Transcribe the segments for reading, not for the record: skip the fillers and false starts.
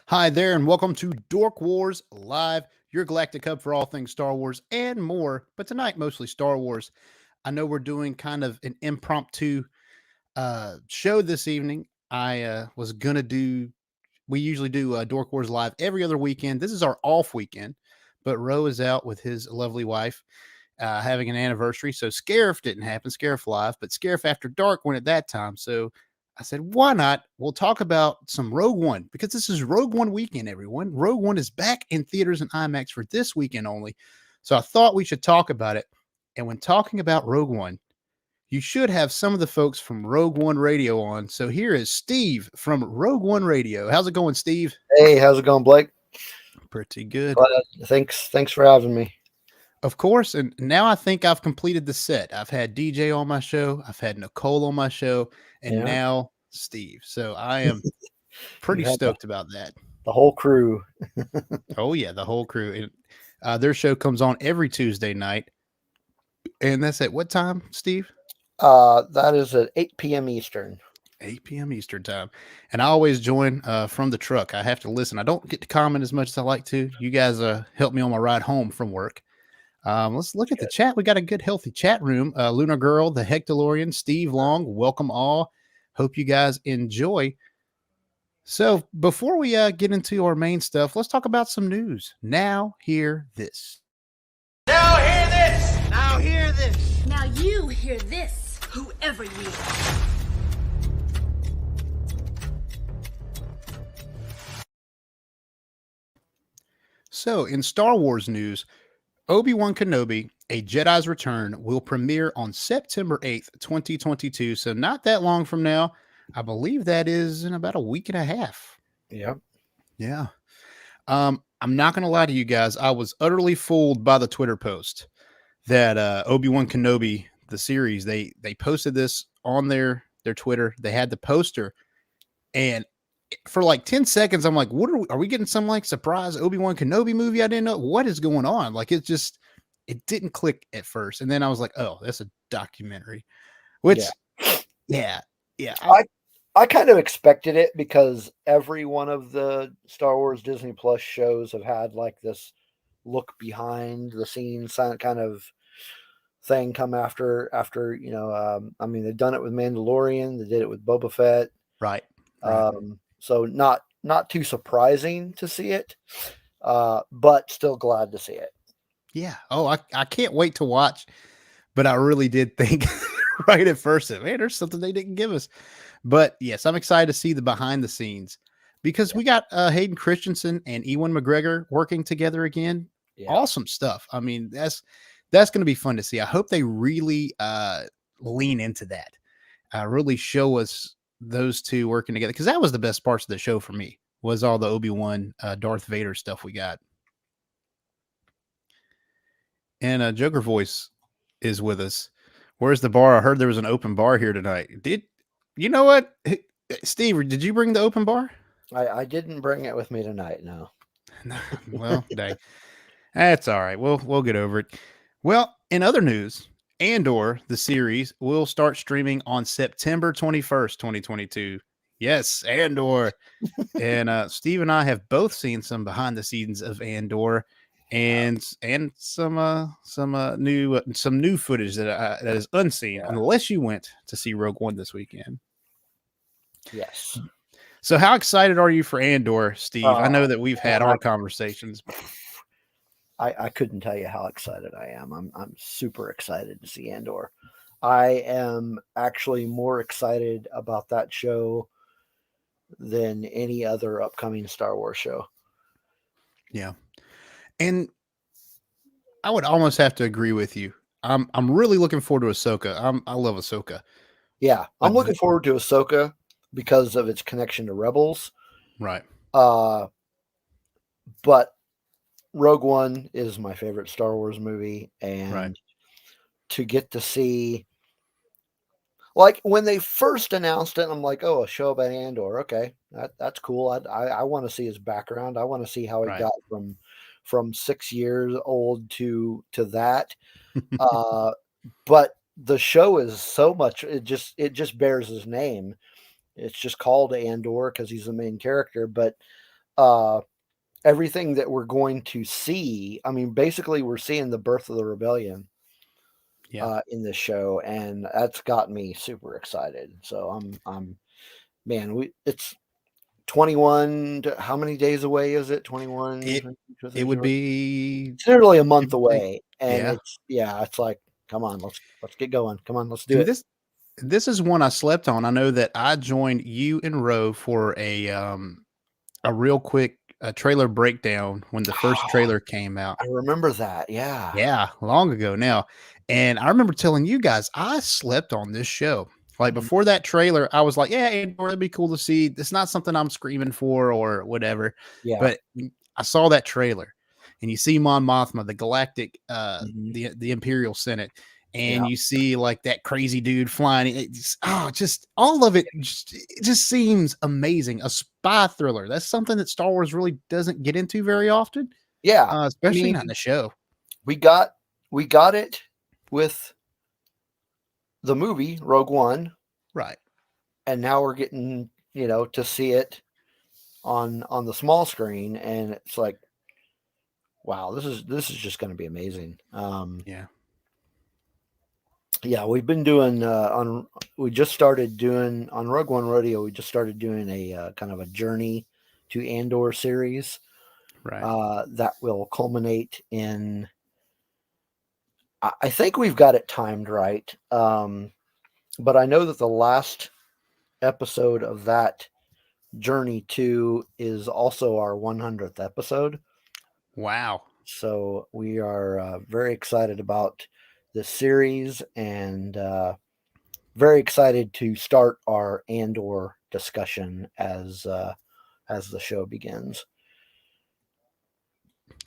Hi there, and welcome to Dork Wars Live, your galactic hub for all things Star Wars and more. But tonight, mostly Star Wars. I know we're doing kind of an impromptu show this evening. I was gonna do. We usually do Dork Wars Live every other weekend. This is our off weekend, but Ro is out with his lovely wife having an anniversary. So Scarif didn't happen, Scarif Live, but Scarif After Dark went at that time. So I said, why not? We'll talk about some Rogue One because this is Rogue One weekend, everyone. Rogue One is back in theaters and IMAX for this weekend only. So I thought we should talk about it. And when talking about Rogue One, you should have some of the folks from Rogue One Radio on. So here is Steve from Rogue One Radio. How's it going, Steve? Hey, how's it going, Blake? Pretty good. Thanks for having me. Of course. And now I think I've completed the set. I've had DJ on my show, I've had Nicole on my show, and Yeah. now Steve. So I am pretty You had stoked about that. the whole crew. Oh, yeah, the whole crew. Their show comes on every Tuesday night. And that's at what time, Steve? That is at 8 p.m. Eastern. 8 p.m. Eastern time. And I always join from the truck. I have to listen. I don't get to comment as much as I like to. You guys help me on my ride home from work. Let's look at the chat. We got a good, healthy chat room. Lunar Girl, the Hectolorian, Steve Long, welcome all. Hope you guys enjoy. So before we get into our main stuff, let's talk about some news. Now hear this. Now hear this! Now hear this! Now you hear this, whoever you are. So in Star Wars news, Obi-Wan Kenobi, A Jedi's Return will premiere on September 8th, 2022. So not that long from now. I believe that is in about a week and a half. Yep. Yeah. I'm not going to lie to you guys. I was utterly fooled by the Twitter post that Obi-Wan Kenobi, the series, they posted this on their Twitter. They had the poster, and for like 10 seconds, I'm like, what are we getting some like surprise Obi-Wan Kenobi movie? I didn't know what is going on. Like it didn't click at first. And then I was like, oh, that's a documentary, which yeah. I kind of expected it because every one of the Star Wars Disney Plus shows have had like this look behind the scenes kind of thing come after I mean, they've done it with Mandalorian, they did it with Boba Fett. Right. So not too surprising to see it, but still glad to see it. Yeah. Oh, I can't wait to watch, but I really did think right at first that, man, there's something they didn't give us. But yes, I'm excited to see the behind the scenes because we got Hayden Christensen and Ewan McGregor working together again. Yeah. Awesome stuff. I mean, that's going to be fun to see. I hope they really lean into that, really show us those two working together, because that was the best parts of the show for me, was all the Obi-Wan Darth Vader stuff we got. And Joker Voice is with us. Where's the bar? I heard there was an open bar here tonight. You know what, Steve, did you bring the open bar? I didn't bring it with me tonight, no. Well, dang. That's all right. We'll get over it. Well, in other news, Andor, the series, will start streaming on September 21st, 2022. Yes, Andor. And Steve and I have both seen some behind the scenes of Andor, and some new footage that is unseen, unless you went to see Rogue One this weekend. Yes. So how excited are you for Andor, Steve? I know that we've had our conversations. I couldn't tell you how excited I am. I'm super excited to see Andor. I am actually more excited about that show than any other upcoming Star Wars show. Yeah. And I would almost have to agree with you. I'm really looking forward to Ahsoka. I love Ahsoka. Yeah, I'm looking forward to Ahsoka because of its connection to Rebels. Right. But Rogue One is my favorite Star Wars movie, and to get to see, like, when they first announced it, I'm like, oh, a show about Andor. Okay, that's cool. I want to see his background. I want to see how he got from 6 years old to that. But the show is so much. It just bears his name. It's just called Andor because he's the main character. But everything that we're going to see. I mean, basically, we're seeing the birth of the rebellion in this show, and that's got me super excited. So man, it's 21. How many days away is it? 21. It would be It's literally a month give or take. away, and Yeah. it's like, come on, let's get going. Come on, let's do Dude, it. this is one I slept on. I know that I joined you and Ro for a real quick trailer breakdown when the first trailer came out. I remember that. Yeah. Yeah, long ago now. And I remember telling you guys I slept on this show. Like Mhm. before that trailer, I was like, yeah, Andor, it'd be cool to see. It's not something I'm screaming for or whatever. Yeah. But I saw that trailer and you see Mon Mothma, the galactic Mhm. the Imperial Senate, and Yeah. you see like that crazy dude flying. Just all of it just seems amazing. A spy thriller. That's something that Star Wars really doesn't get into very often. Yeah. I Especially not in mean, the show. we got it with the movie Rogue One, Right. and now we're getting, to see it on the small screen, and it's like, wow, this is just going to be amazing. Yeah. Yeah, we've been doing we just started doing on Rogue One Rodeo. We just started doing a kind of a journey to Andor series Right. that will culminate in. I think we've got it timed right, but I know that the last episode of that journey to is also our 100th episode. Wow. So we are very excited about this series, and very excited to start our Andor discussion as the show begins.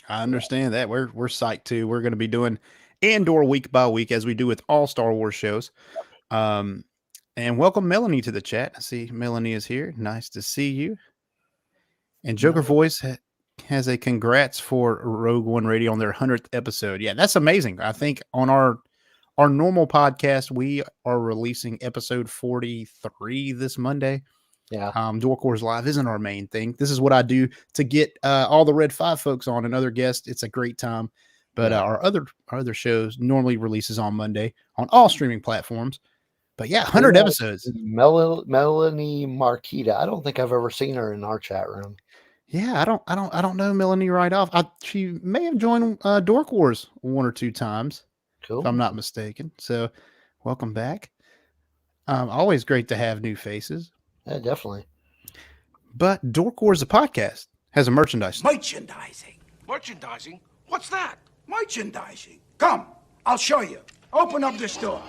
I understand that. We're psyched too. We're going to be doing Andor week by week as we do with all Star Wars shows. Um, and welcome Melanie to the chat. I see Melanie is here. Nice to see you. And Joker Voice has a congrats for Rogue One Radio on their 100th episode. Yeah, that's amazing. I think on our normal podcast, we are releasing episode 43 this Monday. Yeah. Dork Wars Live isn't our main thing. This is what I do to get all the Red 5 folks on and other guests. It's a great time. But our other shows normally releases on Monday on all streaming platforms. But yeah, 100 episodes. Melanie Marquita. I don't think I've ever seen her in our chat room. Yeah, I don't know Melanie right off. She may have joined Dork Wars one or two times, Cool. if I'm not mistaken. So, welcome back. Always great to have new faces. Yeah, definitely. But Dork Wars, the podcast, has a merchandise store. Merchandising. Merchandising? What's that? Merchandising. Come, I'll show you. Open up the store.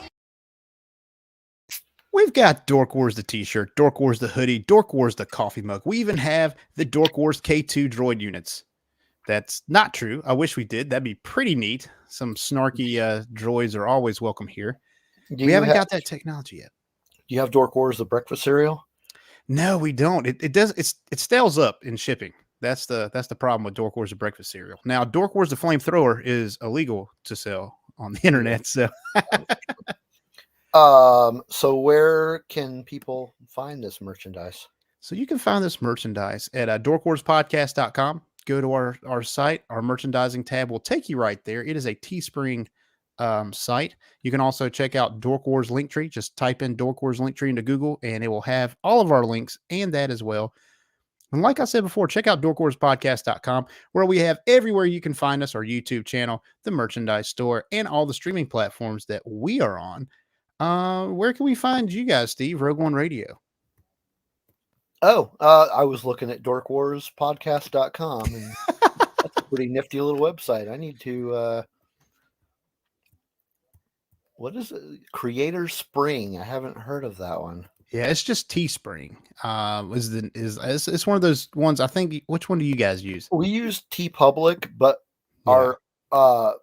We've got Dork Wars the t-shirt, Dork Wars the hoodie, Dork Wars the coffee mug. We even have the Dork Wars K2 droid units. That's not true. I wish we did. That'd be pretty neat. Some snarky droids are always welcome here. We haven't got that technology yet. Do you have Dork Wars the breakfast cereal? No, we don't. It does. It stales up in shipping. That's the problem with Dork Wars the breakfast cereal. Now, Dork Wars the flamethrower is illegal to sell on the internet. So. So where can people find this merchandise? So you can find this merchandise at dorkwarspodcast.com. Go to our site. Our merchandising tab will take you right there. It is a Teespring site. You can also check out Dork Wars Linktree. Just type in Dork Wars Linktree into Google, and it will have all of our links and that as well. And like I said before, check out dorkwarspodcast.com, where we have everywhere you can find us, our YouTube channel, the merchandise store, and all the streaming platforms that we are on. Where can we find you guys, Steve? Rogue One Radio. Oh, I was looking at dorkwarspodcast.com, and that's a pretty nifty little website. I need to what is it? Creator Spring. I haven't heard of that one. Yeah, it's just Teespring. It's one of those ones. I think. Which one do you guys use? We use TeePublic, but our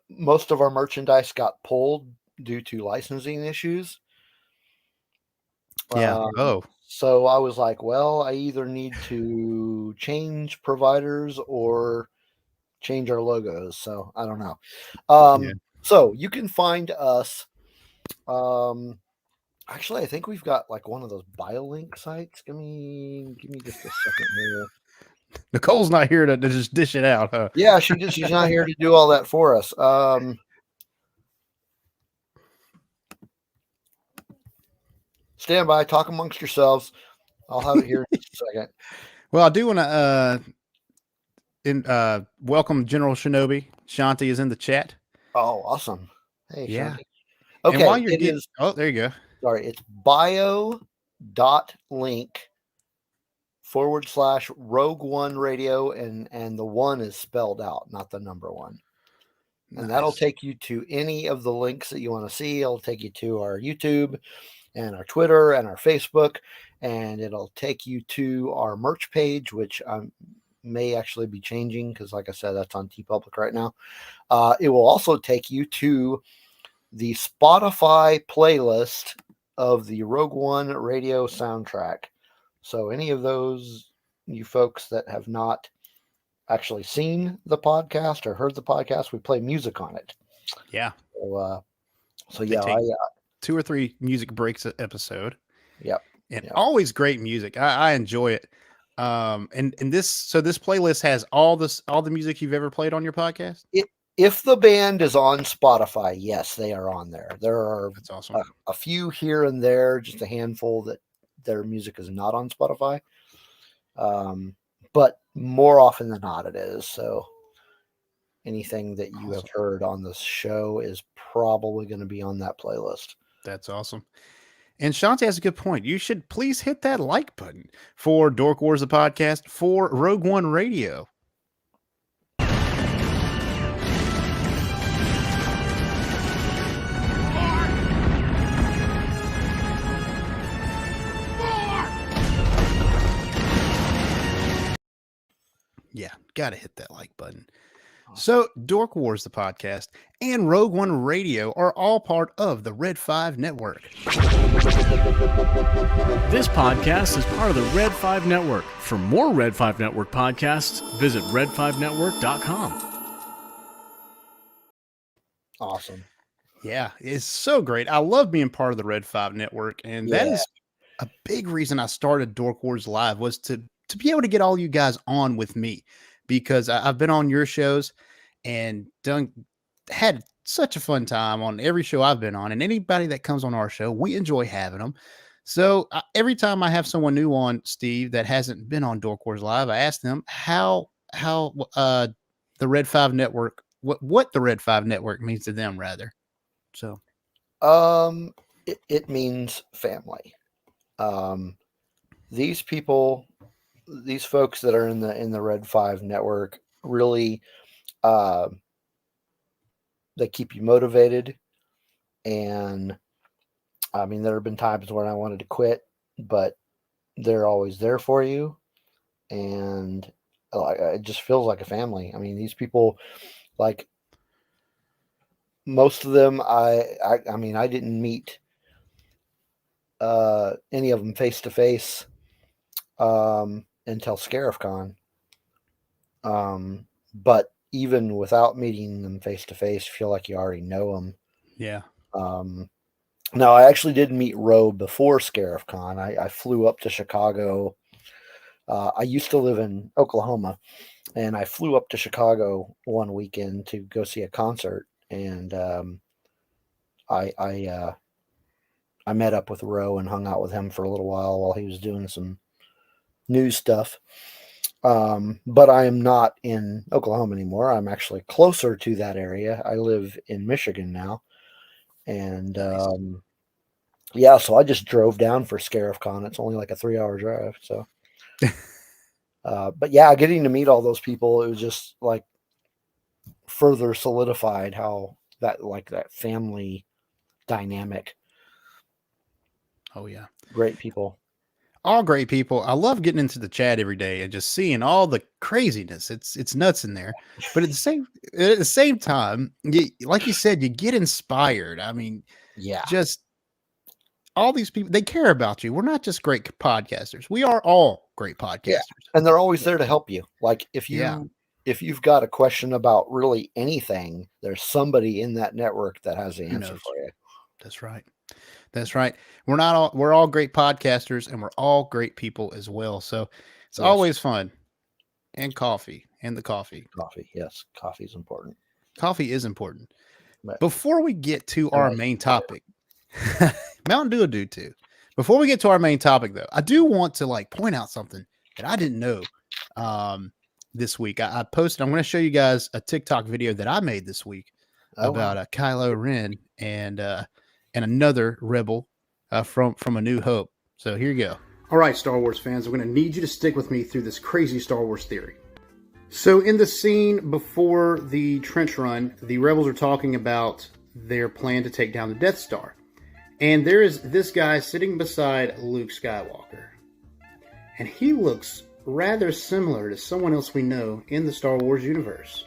most of our merchandise got pulled due to licensing issues. Yeah. So I was like, well, I either need to change providers or change our logos. So I don't know. So you can find us. Actually, I think we've got like one of those BioLink sites. Give me just a second here. Nicole's not here to just dish it out, huh? Yeah, she's not here to do all that for us. Stand by, talk amongst yourselves. I'll have it here in just a second. Well, I do want to welcome General Shinobi. Shanti is in the chat. Oh, awesome. Hey, Yeah. Shanti. Okay, And while you're it is, oh, there you go. sorry, it's bio.link/Rogue One Radio, and the one is spelled out, not the number one. And that'll Nice. take you to any of the links that you want to see. It'll take you to our YouTube and our Twitter and our Facebook, and it'll take you to our merch page, which may actually be changing because, like I said, that's on TeePublic right now. It will also take you to the Spotify playlist of the Rogue One Radio soundtrack. So any of those you folks that have not actually seen the podcast or heard the podcast, we play music on it. Yeah. So They yeah, take 2 or 3 music breaks an episode. Yep. And Yep. always great music. I enjoy it. And this playlist has all the music you've ever played on your podcast. If the band is on Spotify, yes, they are on there. There are That's awesome. a few here and there, just a handful that their music is not on Spotify. But more often than not, it is. So anything that you have heard on this show is probably going to be on that playlist. That's awesome. And Shanti has a good point. You should please hit that like button for Dork Wars, the podcast, for Rogue One Radio. Yeah, got to hit that like button. So, Dork Wars, the podcast, and Rogue One Radio are all part of the Red 5 Network. This podcast is part of the Red 5 Network. For more Red 5 Network podcasts, visit red5network.com. Awesome. Yeah, it's so great. I love being part of the Red 5 Network, and that is a big reason I started Dork Wars Live, was to be able to get all you guys on with me, because I've been on your shows and had such a fun time on every show I've been on, and anybody that comes on our show, we enjoy having them. So every time I have someone new on, Steve, that hasn't been on Dork Wars Live, I ask them how the Red 5 Network, what the Red 5 Network means to them, rather. So, it means family. These people, these folks that are in the Red 5 Network, really, they keep you motivated. And I mean, there have been times when I wanted to quit, but they're always there for you. And it just feels like a family. I mean, these people, like, most of them, I mean, I didn't meet any of them face to face until Scarif Con. But even without meeting them face to face, feel like you already know them. yeah. Now, I actually did meet Ro before Scarif Con. I flew up to Chicago. I used to live in Oklahoma, and I flew up to Chicago one weekend to go see a concert. And I met up with Ro and hung out with him for a little while he was doing some news stuff. But I am not in Oklahoma anymore. I'm actually closer to that area. I live in Michigan now. And yeah, so I just drove down for Scarif Con. It's only like a 3-hour drive. So, but yeah, getting to meet all those people, it was just like further solidified how that family dynamic. Oh, yeah. Great people. All great people. I love getting into the chat every day and just seeing all the craziness. It's nuts in there. But at the same time, like you said, you get inspired. I mean, Yeah. just all these people, they care about you. We're not just great podcasters. We are all great podcasters. Yeah. And they're always there to help you. Like if you've got a question about really anything, there's somebody in that network that has the answer for you. That's right. That's right. We're all great podcasters, and we're all great people as well. So it's always fun. and coffee and the coffee. Coffee, yes, coffee is important. Coffee is important. But Before we get to our nice main topic, Mountain Dew will do too. Before we get to our main topic, though, I do want to like point out something that I didn't know this week. I posted. I'm going to show you guys a TikTok video that I made this week about Kylo Ren and another rebel from A New Hope. So here you go. All right, Star Wars fans, I'm going to need you to stick with me through this crazy Star Wars theory. So in the scene before the trench run, the rebels are talking about their plan to take down the Death Star. And there is this guy sitting beside Luke Skywalker. And he looks rather similar to someone else we know in the Star Wars universe.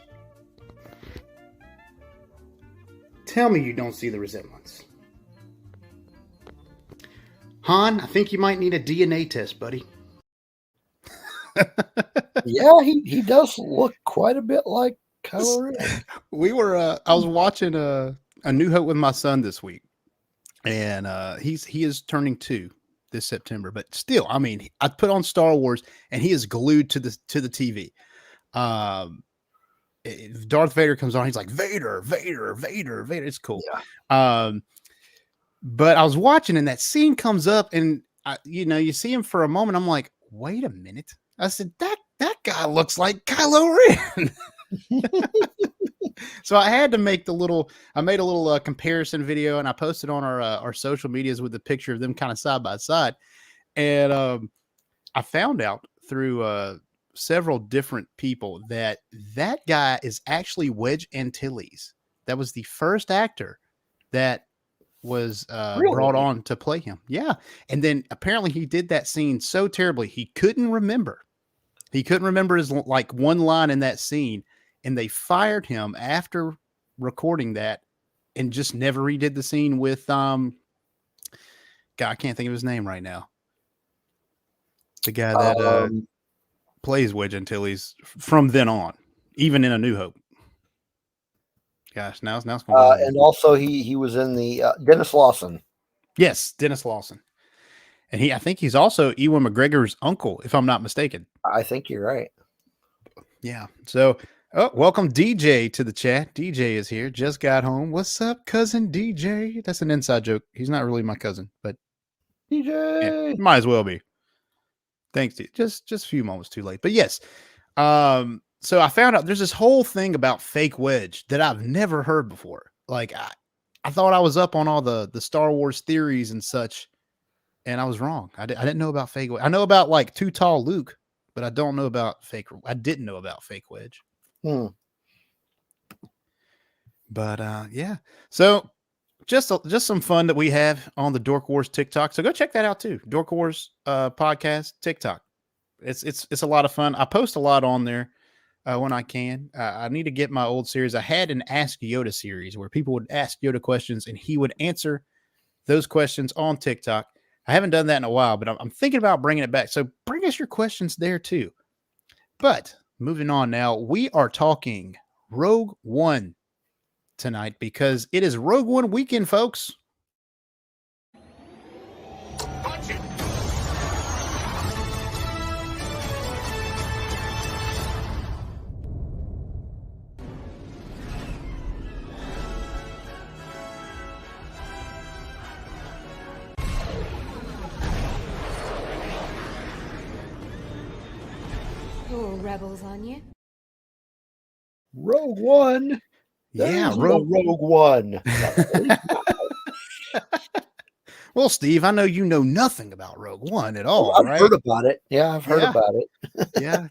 Tell me you don't see the resemblance. Han, I think you might need a DNA test, buddy. Yeah, he does look quite a bit like Kylo Ren. We were I was watching A New Hope with my son this week, and he is turning 2 this September. But still, I mean, I put on Star Wars, and he is glued to the TV. If Darth Vader comes on, he's like Vader, Vader, Vader, Vader. It's cool. Yeah. But I was watching, and that scene comes up, and you see him for a moment. I'm like, wait a minute. I said, that guy looks like Kylo Ren. So I had to make I made a little comparison video, and I posted on our social medias with the picture of them kind of side by side. And I found out through several different people that guy is actually Wedge Antilles. That was the first actor that was brought on to play him. Yeah. And then apparently he did that scene so terribly he couldn't remember. He couldn't remember his like one line in that scene, and they fired him after recording that and just never redid the scene with God, I can't think of his name right now. The guy that plays Wedge Antilles from then on, even in A New Hope. Gosh, now it's going to and also he was in the Dennis Lawson. Yes, Dennis Lawson. And I think he's also Ewan McGregor's uncle, if I'm not mistaken. I think you're right. Yeah. So, welcome DJ to the chat. DJ is here. Just got home. What's up, cousin DJ? That's an inside joke. He's not really my cousin, but DJ might as well be. Thanks, dude. Just a few moments too late. But yes. So I found out there's this whole thing about fake Wedge that I've never heard before. Like I thought I was up on all the Star Wars theories and such, and I was wrong. I didn't know about fake Wedge. I know about like Too Tall Luke, but I don't know about fake. I didn't know about fake Wedge. But yeah. So just some fun that we have on the Dork Wars TikTok. So go check that out too. Dork Wars podcast TikTok. It's a lot of fun. I post a lot on there. When I can. I need to get my old series. I had an Ask Yoda series where people would ask Yoda questions and he would answer those questions on TikTok. I haven't done that in a while, but I'm thinking about bringing it back. So bring us your questions there too. But moving on now, we are talking Rogue One tonight because it is Rogue One weekend, folks. Punch it! You're rebels on you. Rogue One. Yeah, Rogue One. Well, Steve, I know you know nothing about Rogue One at all. I've right? heard about it. Yeah, I've heard about it. Yeah,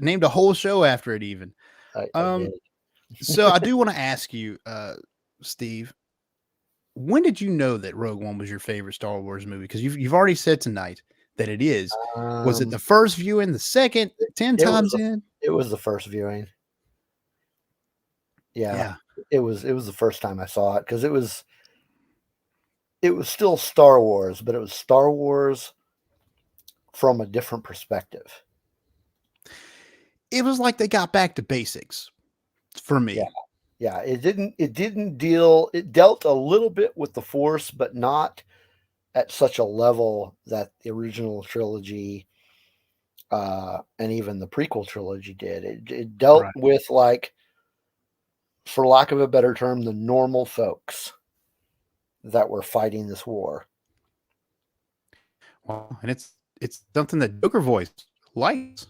named a whole show after it even. I did. So I do want to ask you, Steve, when did you know that Rogue One was your favorite Star Wars movie? Because you've already said tonight that it is. Was it the first viewing, the second, 10 times in? It was the first viewing. Yeah. It was the first time I saw it because it was still Star Wars, but it was Star Wars from a different perspective. It was like they got back to basics for me. Yeah. It dealt a little bit with the Force, but not at such a level that the original trilogy and even the prequel trilogy did. It dealt Right. with, like, for lack of a better term, the normal folks that were fighting this war. Well, and it's something that Joker voice likes.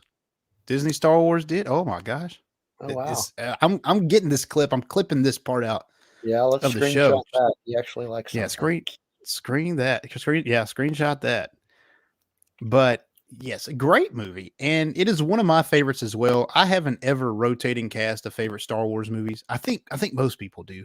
Disney Star Wars did. Oh my gosh. Oh wow. I'm getting this clip. I'm clipping this part out Yeah, let's of the show. screenshot that. He actually likes Yeah, something. screenshot that. But yes, a great movie. And it is one of my favorites as well. I have an ever rotating cast of favorite Star Wars movies. I think most people do.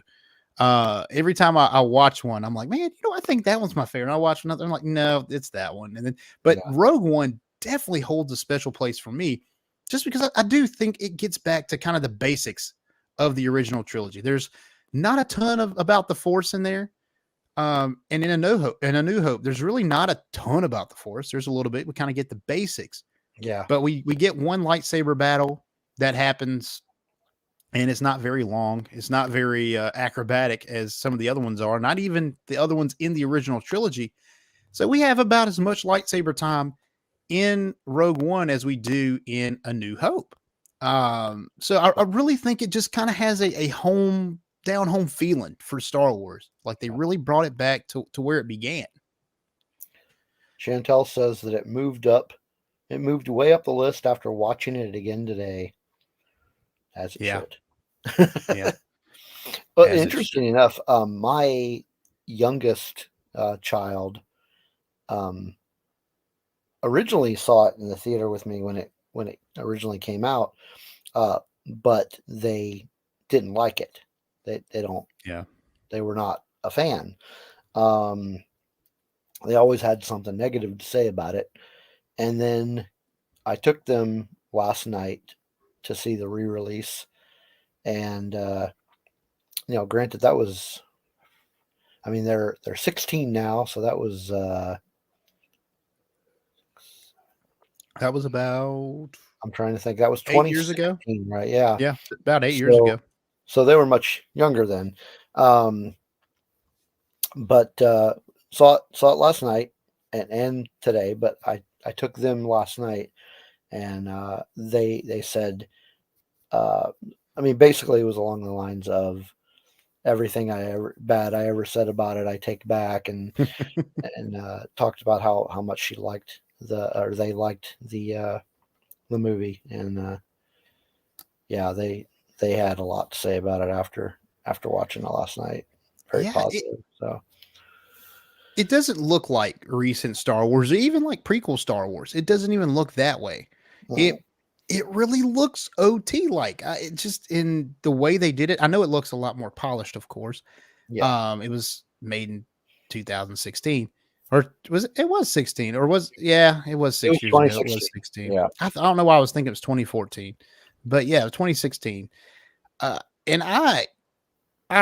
Every time I watch one, I'm like, man, I think that one's my favorite. And I watch another, I'm like, no, it's that one. And then, but Yeah. Rogue One definitely holds a special place for me, just because I do think it gets back to kind of the basics of the original trilogy. There's not a ton of about the Force in there. And in A New Hope, there's really not a ton about the Force. There's a little bit. We kind of get the basics, Yeah. but we get one lightsaber battle that happens, and it's not very long. It's not very acrobatic as some of the other ones are. Not even the other ones in the original trilogy. So we have about as much lightsaber time in Rogue One as we do in A New Hope. So I really think it just kind of has a home down home feeling for Star Wars. Like they really brought it back to where it began. Chantel says that it moved way up the list after watching it again today. As it Yeah. should. Yeah. Well, As it interesting enough, my youngest child originally saw it in the theater with me when it originally came out, but they didn't like it. They don't. Yeah. They were not a fan. They always had something negative to say about it. And then I took them last night to see the re-release, and granted that was, I mean, they're 16 now, so that was about I'm trying to think. That was 8 years ago. 2016, right? Yeah. Yeah, about 8 years ago. So they were much younger then. But saw it last night and today, but I took them last night, and they said, I mean, basically it was along the lines of everything I ever said about it I take back, and talked about how much they liked the movie, and yeah, they had a lot to say about it after watching it last night. Very positive. So it doesn't look like recent Star Wars or even like prequel Star Wars. It doesn't even look that way. It really looks OT like. It just in the way they did it. I know it looks a lot more polished, of course. yeah, It was made in 2016, or was it? It was 16, or was it was 6 years ago. It was 16. Yeah. I don't know why I was thinking it was 2014, but yeah, it was 2016. And I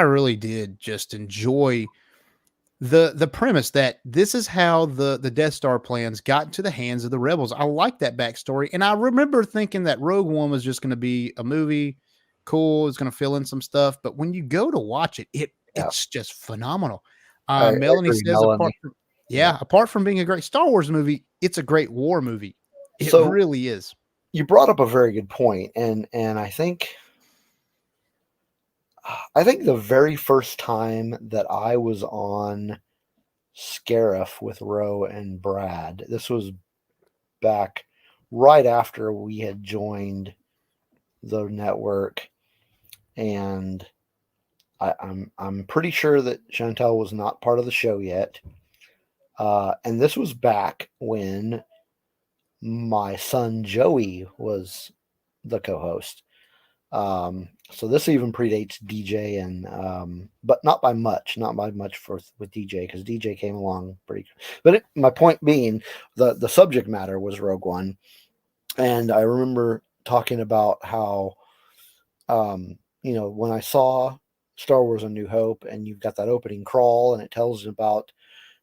really did just enjoy the premise that this is how the Death Star plans got into the hands of the rebels. I like that backstory, and I remember thinking that Rogue One was just going to be a movie, cool, it's going to fill in some stuff. But when you go to watch it, it's just phenomenal. Melanie agree, says, Melanie. apart from being a great Star Wars movie, it's a great war movie. It So really is. you brought up a very good point, and I think the very first time that I was on Scarif with Ro and Brad, this was back right after we had joined the network, and I'm pretty sure that Chantel was not part of the show yet, and this was back when my son Joey was the co-host. So this even predates DJ, and but not by much with DJ, because DJ came along pretty. But my point being, the subject matter was Rogue One, and I remember talking about how, when I saw Star Wars: A New Hope, and you've got that opening crawl, and it tells you about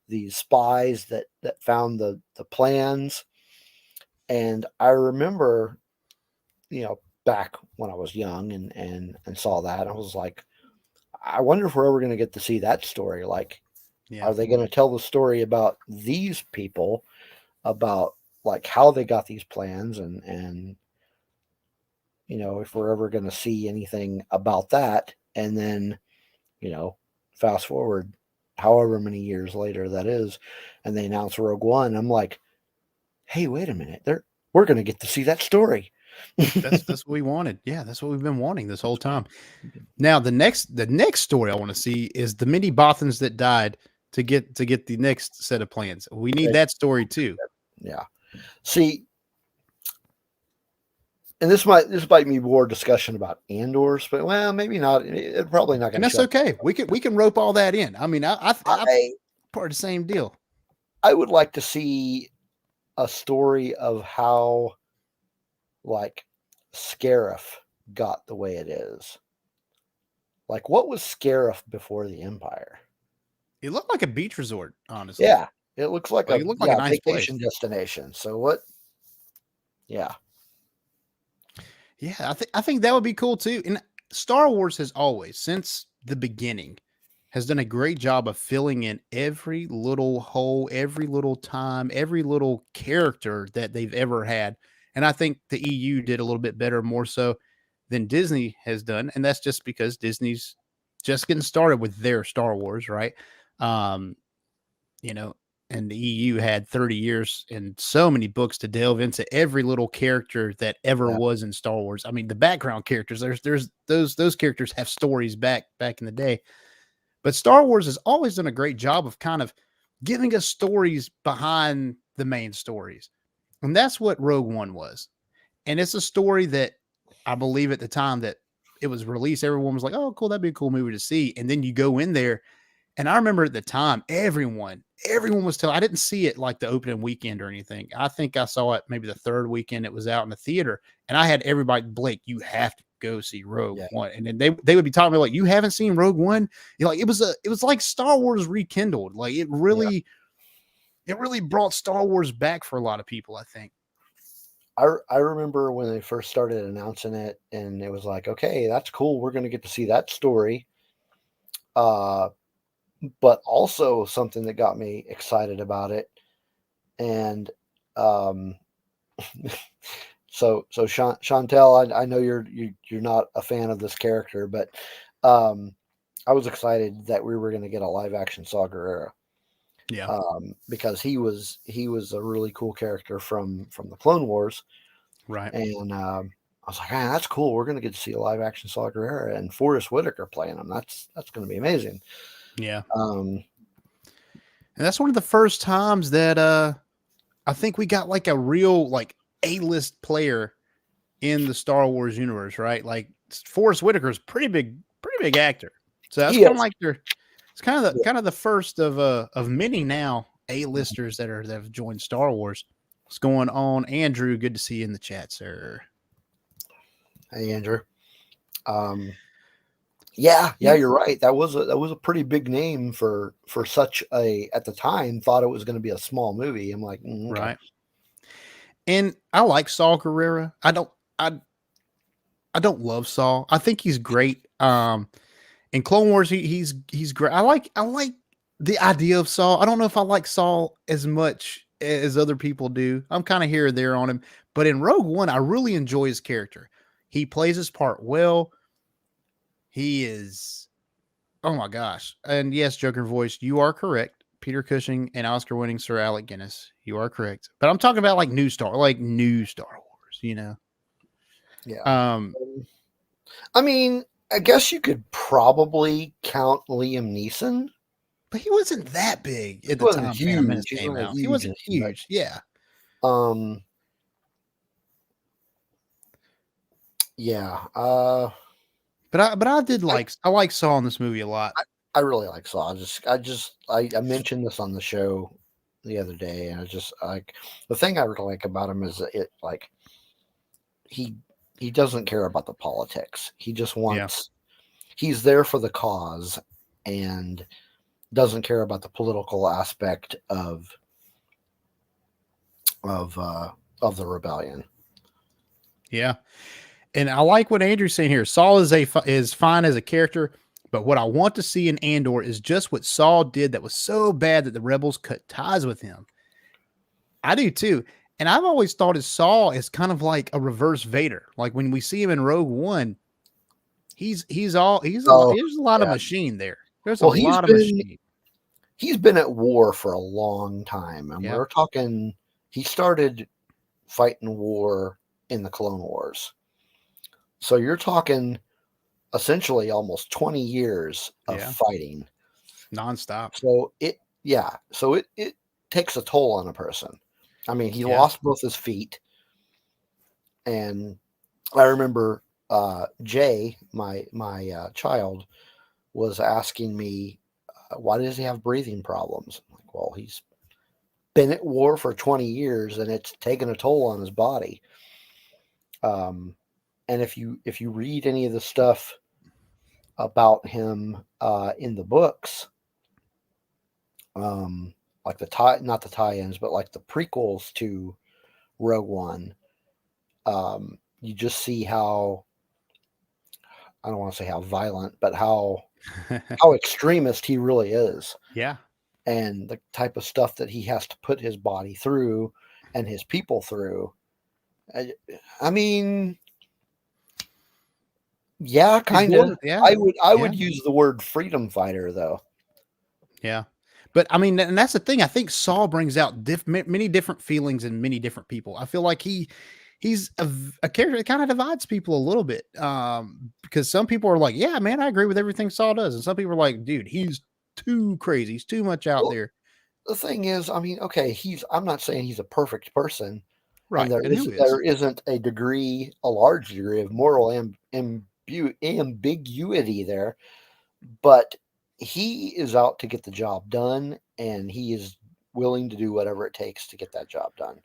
these spies that found the plans, and I remember, back when I was young and saw that, I was like, I wonder if we're ever going to get to see that story. Like, Yeah. are they going to tell the story about these people, about like how they got these plans and if we're ever going to see anything about that. And then, fast forward however many years later that is, and they announce Rogue One. I'm like, hey, wait a minute. We're going to get to see that story. That's what we wanted. Yeah, that's what we've been wanting this whole time. Now the next story I want to see is the many Bothans that died to get the next set of plans. We need that story too. Yeah. See, and this might be more discussion about Andor's, but well, maybe not. It's probably not going And to. that's okay. We can rope all that in. I mean, I part of the same deal. I would like to see a story of how, like, Scarif got the way it is. Like, what was Scarif before the Empire? It looked like a beach resort, honestly. Yeah, it looks like it looked like a nice vacation place. destination. So what? Yeah. Yeah, I think that would be cool too. And Star Wars has always, since the beginning, has done a great job of filling in every little hole, every little time, every little character that they've ever had. And I think the EU did a little bit better, more so than Disney has done. And that's just because Disney's just getting started with their Star Wars, right? Um, and the EU had 30 years and so many books to delve into every little character that ever was in Star Wars. I mean, the background characters, there's those characters have stories back in the day. But Star Wars has always done a great job of kind of giving us stories behind the main stories. And that's what Rogue One was. And it's a story that I believe at the time that it was released, everyone was like, oh, cool, that'd be a cool movie to see. And then you go in there, and I remember at the time, everyone was telling, I didn't see it like the opening weekend or anything. I think I saw it maybe the third weekend it was out in the theater. And I had everybody, Blake, you have to go see Rogue One. And then they would be talking to me like, you haven't seen Rogue One? Like, it was like Star Wars rekindled. Like it really brought Star Wars back for a lot of people, I think. I remember when they first started announcing it, and it was like, okay, that's cool. We're going to get to see that story. But also something that got me excited about it. And so Chantel, I know you're not a fan of this character, but I was excited that we were going to get a live action Saw Gerrera. Yeah. Because he was a really cool character from the Clone Wars. Right. And I was like, man, that's cool. We're going to get to see a live action Saw Gerrera and Forrest Whitaker playing him. That's going to be amazing. Yeah. And that's one of the first times that I think we got like a real like A-list player in the Star Wars universe, right? Like Forrest Whitaker is pretty big actor. So that's kind of like it's kind of the first of many now A-listers that have joined Star Wars. What's going on, Andrew? Good to see you in the chat, sir. Hey, Andrew. Yeah, you're right. That was a pretty big name for such a, at the time, thought it was going to be a small movie. I'm like, okay. Right. And I like Saw Gerrera. I don't love Saw. I think he's great. In Clone Wars, he's great. I like the idea of Saw. I don't know if I like Saw as much as other people do. I'm kind of here or there on him. But in Rogue One, I really enjoy his character. He plays his part well. He is, oh my gosh. And yes, Joker Voice, you are correct. Peter Cushing and Oscar-winning Sir Alec Guinness. You are correct. But I'm talking about like new Star Wars, you know? Yeah. I mean, I guess you could probably count Liam Neeson. But he wasn't that big at the time Phantom Menace came out. He wasn't huge. Yeah. Yeah. But I did like Saw in this movie a lot. I really like Saw. I mentioned this on the show the other day, and I just like the thing I really like about him is it like he doesn't care about the politics. He just wants he's there for the cause and doesn't care about the political aspect of the rebellion. Yeah. And I like what Andrew's saying here. Saul is fine as a character, but what I want to see in Andor is just what Saul did that was so bad that the rebels cut ties with him. I do too. And I've always thought of Saw as kind of like a reverse Vader. Like when we see him in Rogue One, he's Oh, there's a lot of yeah. machine there. There's a Well, lot of machine. he's been at war for a long time, and Yeah. we're talking. He started fighting war in the Clone Wars, so you're talking essentially almost 20 years of Yeah. fighting Nonstop. So it takes a toll on a person. I mean, he Yeah. lost both his feet, and I remember Jay, my child, was asking me, why does he have breathing problems? I'm like, well, he's been at war for 20 years, and it's taken a toll on his body. And if you read any of the stuff about him in the books, like not the tie-ins, but like the prequels to Rogue One, you just see how, I don't want to say how violent, but how extremist he really is, Yeah. and the type of stuff that he has to put his body through and his people through. I mean, yeah, kind of. Yeah. I would use the word freedom fighter though. Yeah. But I mean, and that's the thing. I think Saul brings out many different feelings in many different people. I feel like he's a character that kind of divides people a little bit. Because some people are like, yeah, man, I agree with everything Saul does. And some people are like, dude, he's too crazy. He's too much out Well, there. the thing is, I mean, okay, I'm not saying he's a perfect person, and Right. And who is? there isn't a large degree of moral ambiguity there, but he is out to get the job done, and he is willing to do whatever it takes to get that job done.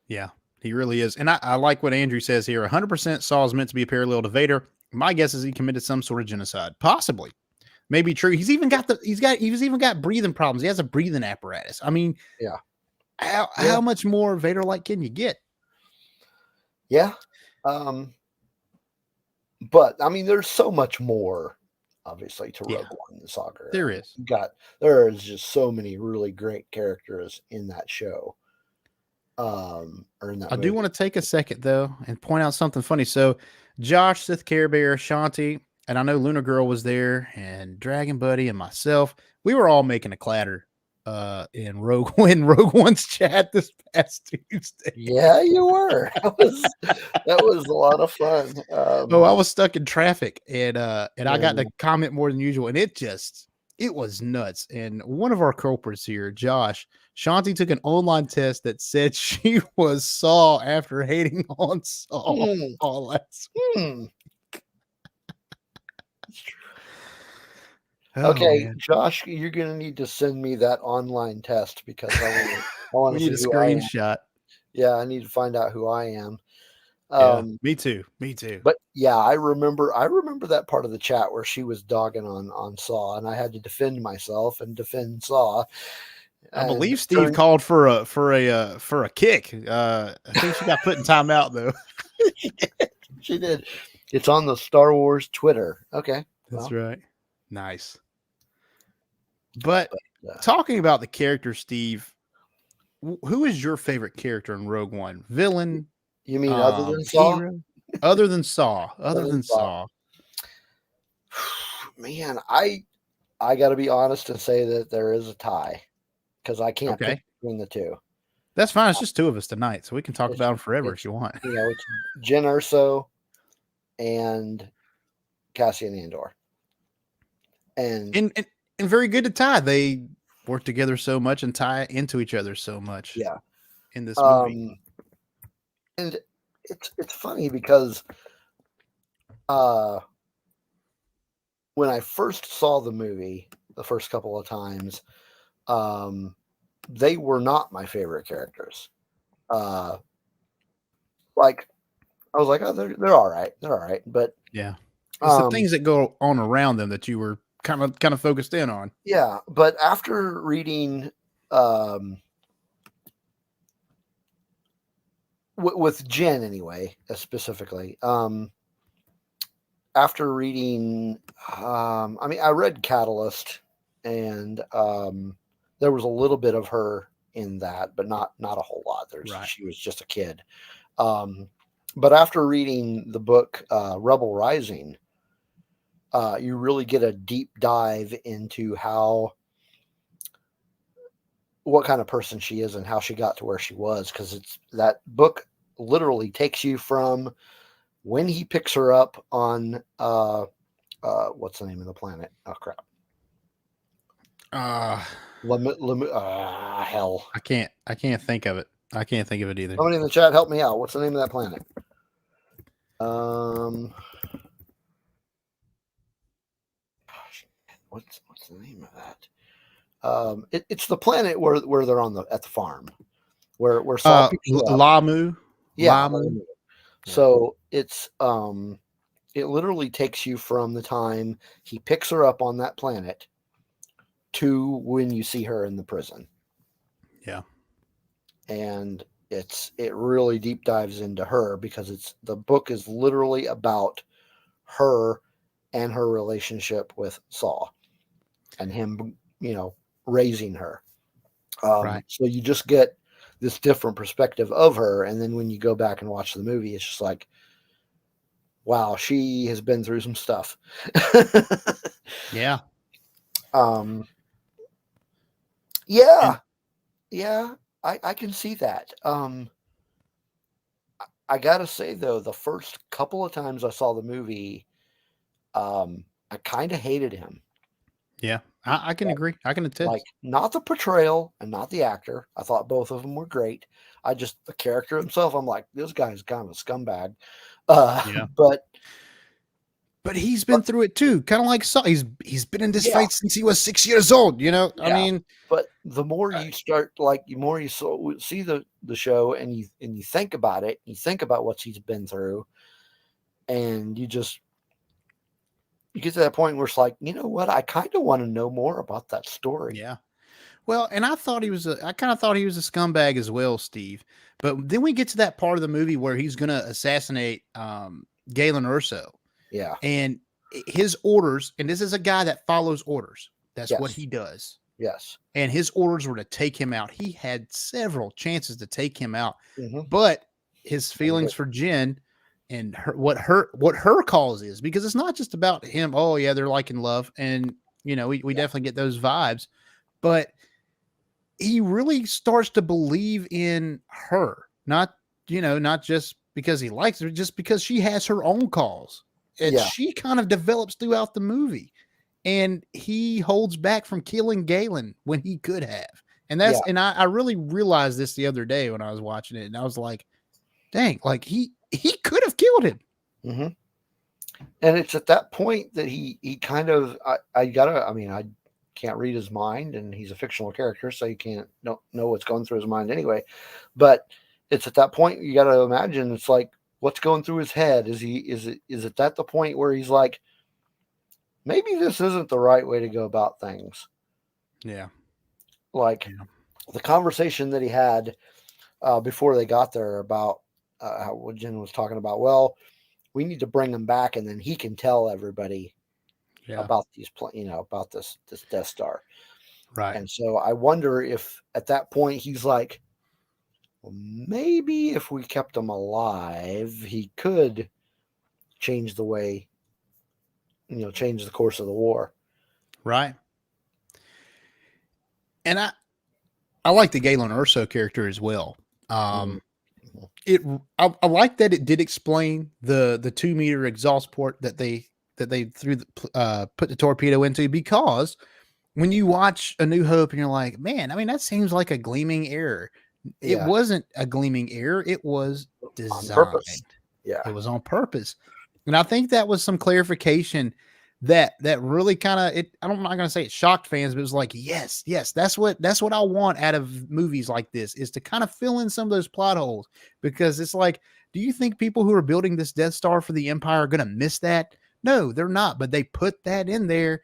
Yeah, he really is. And I like what Andrew says here. 100% Saul is meant to be a parallel to Vader. My guess is he committed some sort of genocide. Possibly. Maybe true. He's even got breathing problems. He has a breathing apparatus. I mean, Yeah. how much more Vader like can you get? Yeah. But I mean, there's so much more, obviously, to Rogue One, the saga. There is. There is just so many really great characters in that show. Or in that I movie. do want to take a second though and point out something funny. So Josh, Sith Care Bear, Shanti, and I know Luna Girl was there, and Dragon Buddy and myself, we were all making a clatter in Rogue One's chat this past Tuesday. Yeah, you were. That was a lot of fun. I was stuck in traffic, and I got to comment more than usual, and it was nuts. And one of our culprits here, Josh, Shanti took an online test that said she was Saw after hating on Saw all last week. Okay, man. Josh, you're gonna need to send me that online test because I want We to need a see who I am. screenshot. Yeah, I need to find out who I am. Me too. But yeah, I remember that part of the chat where she was dogging on Saw, and I had to defend myself and defend Saw. I believe Steve called for a kick. I think she got put in timeout though. She did. It's on the Star Wars Twitter. Okay, that's right. Nice. But talking about the character, Steve, who is your favorite character in Rogue One? Villain? You mean other than Saw? Hero? Other than Saw. Other than Saw. Man, I got to be honest and say that there is a tie because I can't pick between the two. That's fine. It's just two of us tonight, so we can talk about them forever if you want. You know, it's Jyn Erso and Cassian Andor. And very good to tie. They work together so much and tie into each other so much. Yeah. In this movie. And it's funny because when I first saw the movie the first couple of times, they were not my favorite characters. Like I was like, oh, they're all right. They're all right. But yeah, it's the things that go on around them that you were kind of focused in on. Yeah. But after reading, with Jyn anyway, specifically, after reading, I mean, I read Catalyst, and there was a little bit of her in that, but not a whole lot. Right. She was just a kid. But after reading the book Rebel Rising, you really get a deep dive into what kind of person she is and how she got to where she was, because that book literally takes you from when he picks her up on what's the name of the planet? Oh crap! Hell! I can't think of it. I can't think of it either. Somebody in the chat, help me out. What's the name of that planet? What's the name of that? It's the planet where they're at the farm, where Saul picks her up. Lamu. Yeah. Lamu. So it's it literally takes you from the time he picks her up on that planet to when you see her in the prison. Yeah. And it really deep dives into her, because the book is literally about her and her relationship with Saul and him, raising her. Right. So you just get this different perspective of her. And then when you go back and watch the movie, it's just like, wow, she has been through some stuff. Yeah. Yeah, I can see that. I gotta say though, the first couple of times I saw the movie, I kind of hated him. Yeah, I can agree. I can attest. Like, not the portrayal and not the actor. I thought both of them were great. The character himself, I'm like, this guy's kind of a scumbag. Yeah. But he's been through it too. Kind of like Saul. He's been in this Yeah. fight since he was 6 years old. I Yeah. mean, but the more you start, the more you see the show and you think about it, you think about what he's been through, and you get to that point where it's like, you know what? I kind of want to know more about that story. yeah. Well, and I kind of thought he was a scumbag as well, Steve. But then we get to that part of the movie where he's going to assassinate Galen Erso. Yeah. And his orders, and this is a guy that follows orders. That's what he does. Yes. And his orders were to take him out. He had several chances to take him out, Mhm. but his feelings for Jen and what her cause is, because it's not just about him. Oh yeah, they're like in love, and we definitely get those vibes, but he really starts to believe in her, not just because he likes her, just because she has her own cause, and she kind of develops throughout the movie. And he holds back from killing Galen when he could have. And I really realized this the other day when I was watching it, and I was like, dang, like he could have killed him. Mm-hmm. And it's at that point that he kind of, I can't read his mind, and he's a fictional character, so you don't know what's going through his mind anyway. But it's at that point you got to imagine, it's like, what's going through his head? Is it at the point where he's like, maybe this isn't the right way to go about things? Yeah. The conversation that he had before they got there about how Jen was talking about, well, we need to bring him back, and then he can tell everybody about about this Death Star. Right. And so I wonder if at that point he's like, well, maybe if we kept him alive, he could change the way, change the course of the war. Right. And I like the Galen Erso character as well. I like that it did explain the 2-meter exhaust port that they threw put the torpedo into, because when you watch A New Hope and you're like, man, I mean, that seems like a gleaming error. It wasn't a gleaming error. It was designed. On purpose. Yeah. It was on purpose. And I think that was some clarification that really kind of I'm not going to say it shocked fans, but it was like, yes, that's what I want out of movies like this, is to kind of fill in some of those plot holes, because it's like, do you think people who are building this Death Star for the Empire are going to miss that? No, they're not, but they put that in there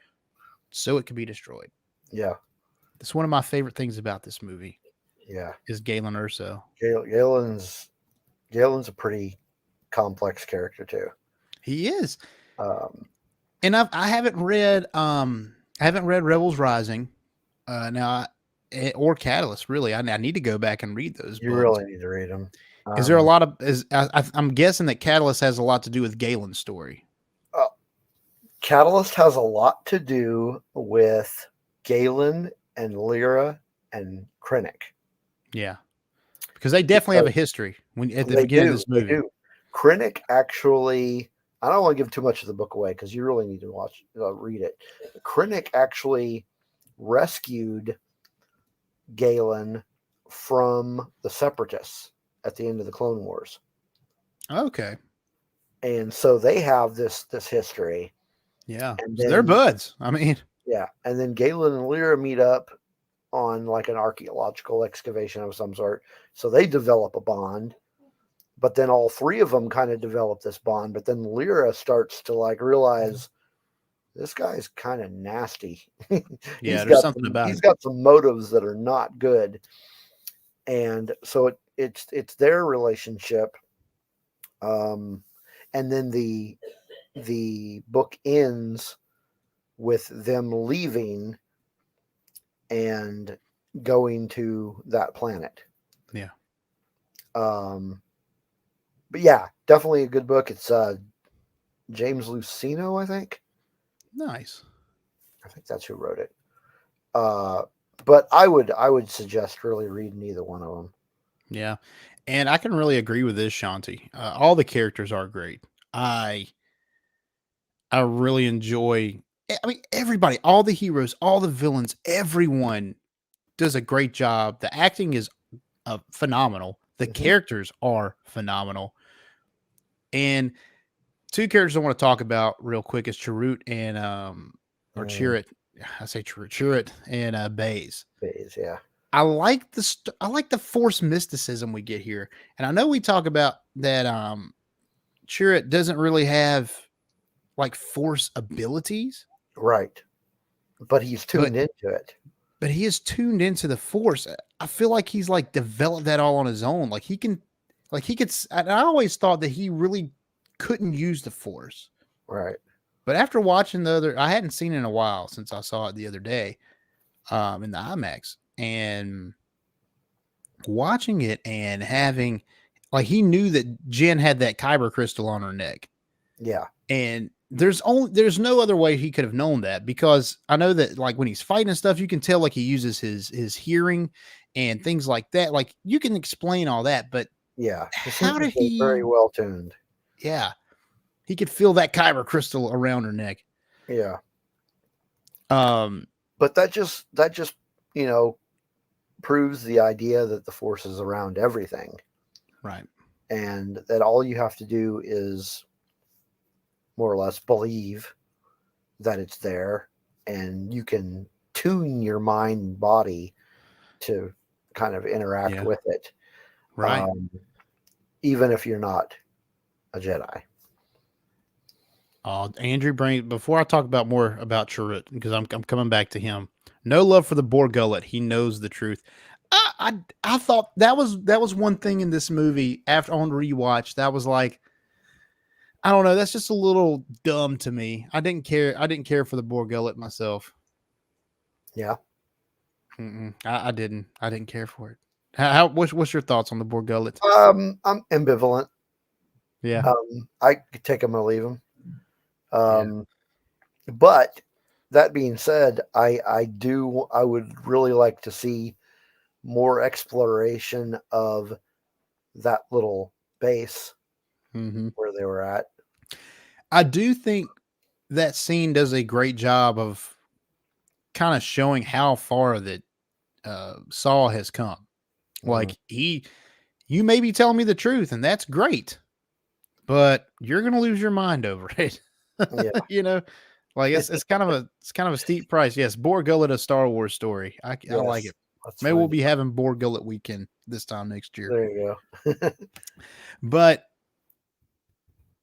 so it could be destroyed. Yeah. That's one of my favorite things about this movie. Yeah. Is Galen Erso. Galen's a pretty complex character too. He is. And I haven't read Rebels Rising. Now or Catalyst. Really, I need to go back and read those You books. really need to read them. Is there a lot of I'm guessing that Catalyst has a lot to do with Galen's story. Catalyst has a lot to do with Galen and Lyra and Krennic. Yeah, because they definitely have a history when at the They beginning do, of this movie. They do. Krennic actually, I don't want to give too much of the book away because you really need to read it. Krennic actually rescued Galen from the Separatists at the end of the Clone Wars. Okay. And so they have this history. Yeah. And So they're buds. I mean, yeah. And then Galen and Lyra meet up on like an archaeological excavation of some sort. So they develop a bond. But then all three of them kind of develop this bond. But then Lyra starts to like realize this guy's kind of nasty. Yeah, there's something about he's it. got some motives that are not good. And so it's their relationship. And then the book ends with them leaving and going to that planet. Yeah. But yeah, definitely a good book. It's James Luceno, I think. Nice. I think that's who wrote it. But I would suggest really reading either one of them. Yeah. And I can really agree with this, Shanti. All the characters are great. I really enjoy, I mean, everybody, all the heroes, all the villains, everyone does a great job. The acting is phenomenal. The characters are phenomenal. And two characters I want to talk about real quick is Chirrut and or Chirrut. I say Chirrut and Baze. Baze, yeah. I like the Force mysticism we get here. And I know we talk about that Chirrut doesn't really have like Force abilities. Right. But he's tuned into it. But he is tuned into the Force. I feel like he's like developed that all on his own. Like he could, and I always thought that he really couldn't use the Force. Right. But after watching I hadn't seen it in a while since I saw it the other day in the IMAX, and watching it and having, like, he knew that Jen had that kyber crystal on her neck. Yeah. And there's no other way he could have known that, because I know that like when he's fighting and stuff, you can tell like he uses his hearing and things like that. Like you can explain all that, but yeah, how did he very well tuned? Yeah. He could feel that kyber crystal around her neck. Yeah. But that just, proves the idea that the Force is around everything. Right. And that all you have to do is more or less believe that it's there, and you can tune your mind and body to kind of interact with it. Right. Even if you're not a Jedi. Andrew, before I talk more about Chirrut, because I'm coming back to him. No love for the Boar Gullet. He knows the truth. I thought that was one thing in this movie after on rewatch that was like, I don't know, that's just a little dumb to me. I didn't care for the Boar Gullet myself. Yeah. I didn't care for it. What's your thoughts on the Boar Gullet? I'm ambivalent. Yeah. I could take him or leave him. But that being said, I would really like to see more exploration of that little base where they were at. I do think that scene does a great job of kind of showing how far that Saul has come. Like you may be telling me the truth, and that's great, but you're going to lose your mind over it. Yeah. Like it's kind of a steep price. Yes. Boar Gullet, a Star Wars story. I like it. Maybe we'll be having Boar Gullet weekend this time next year. There you go. But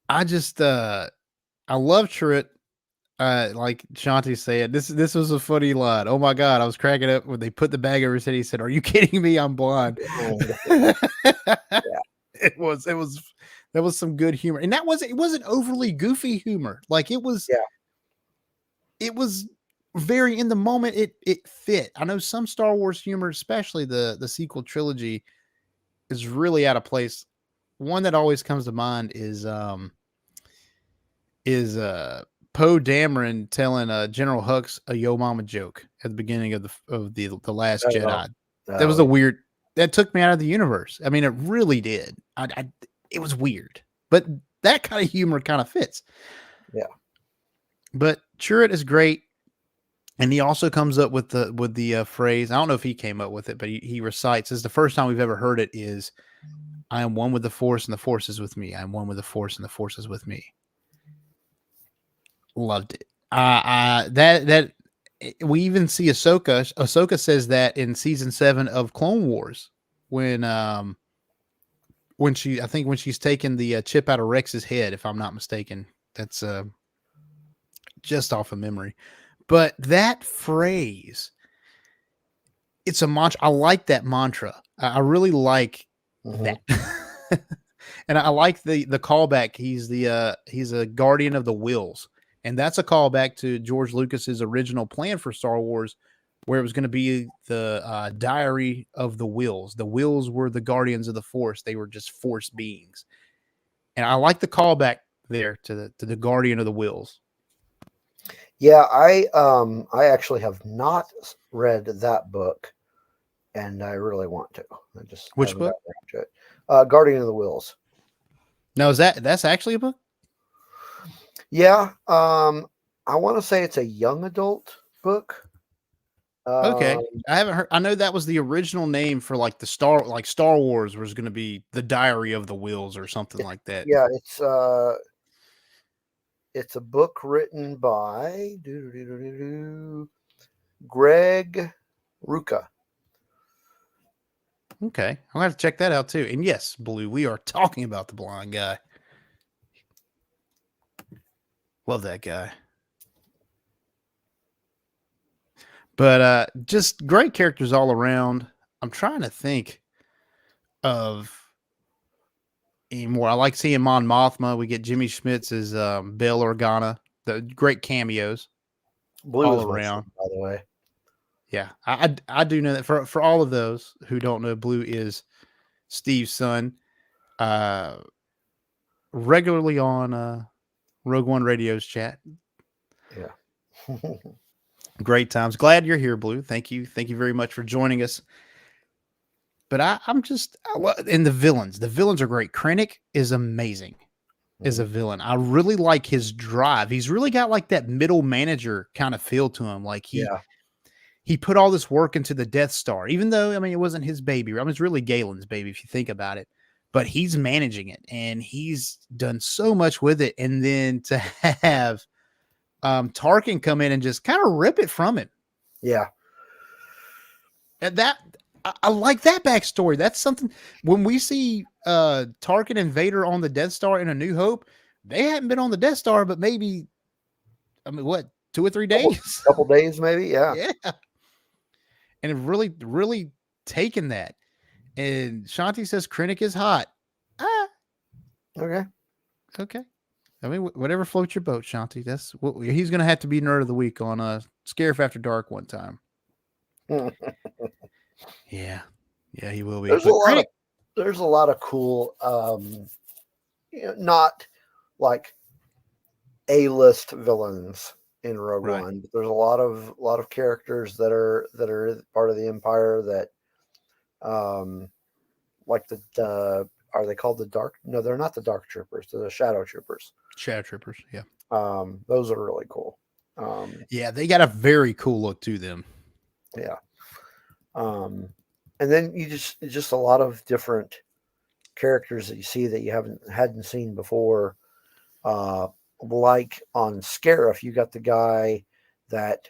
I just, I love Chirrut. Like Shanti said, this was a funny line. Oh my God. I was cracking up when they put the bag over his head. He said, "Are you kidding me? I'm blind." Yeah. It was that was some good humor. And it wasn't overly goofy humor. Like it was very in the moment it fit. I know some Star Wars humor, especially the sequel trilogy, is really out of place. One that always comes to mind is Poe Dameron telling General Hux a Yo Mama joke at the beginning of the Last Jedi. That was yeah. a weird. That took me out of the universe. I mean, it really did. It was weird, but that kind of humor kind of fits. Yeah. But Chirrut is great, and he also comes up with the phrase. I don't know if he came up with it, but he recites. This is the first time we've ever heard it. Is I am one with the Force, and the Force is with me. I am one with the Force, and the Force is with me. Loved it. That we even see Ahsoka. Ahsoka says that in season 7 of Clone Wars when she, I think when she's taking the chip out of Rex's head, if I'm not mistaken. That's just off of memory. But that phrase, it's a mantra. I like that mantra. I really like that. And I like the callback. He's a guardian of the wills. And that's a callback to George Lucas's original plan for Star Wars, where it was going to be the diary of the wills. The wills were the guardians of the Force. They were just Force beings. And I like the callback there to the guardian of the wills. Yeah, I actually have not read that book, and I really want to. I just Which book? Gotten around to it. Guardian of the Wills. No, that's actually a book? Yeah, I want to say it's a young adult book. Okay, I haven't heard. I know that was the original name for like Star Wars was going to be the Diary of the Wills or something like that. Yeah, it's a book written by Greg Rucka. Okay, I'm gonna have to check that out too. And yes, Blue, we are talking about the blind guy. Love that guy. But just great characters all around. I'm trying to think of any more. I like seeing Mon Mothma. We get Jimmy Schmitz as Bail Organa. The great cameos Blue all is around. by the way. Yeah, I do know that for all of those who don't know, Blue is Steve's son. Regularly on Rogue One Radio's chat. Yeah. Great times. Glad you're here, Blue. Thank you very much for joining us. But and the villains. The villains are great. Krennic is amazing as a villain. I really like his drive. He's really got like that middle manager kind of feel to him. Like he put all this work into the Death Star, even though, I mean, it wasn't his baby. I mean, it's really Galen's baby, if you think about it. But he's managing it, and he's done so much with it. And then to have Tarkin come in and just kind of rip it from him. Yeah. And I like that backstory. That's something when we see Tarkin and Vader on the Death Star in A New Hope, they hadn't been on the Death Star, but maybe, I mean, what, 2 or 3 days? Couple days, maybe. Yeah. Yeah. And it really, really taken that. And Shanti says Krennic is hot. Okay. I mean, whatever floats your boat, Shanti. That's what he's going to have to be Nerd of the Week on Scarif After Dark one time. Yeah, he will be. There's a lot of cool, not like A-list villains in Rogue One. But there's a lot of characters that are part of the Empire that, like are they called the Dark? No, they're not the Dark Troopers. They're the Shadow Troopers. Shadow Troopers, yeah. Those are really cool. Yeah, they got a very cool look to them. Yeah. And then you just a lot of different characters that you see that you hadn't seen before. Like on Scarif, you got the guy that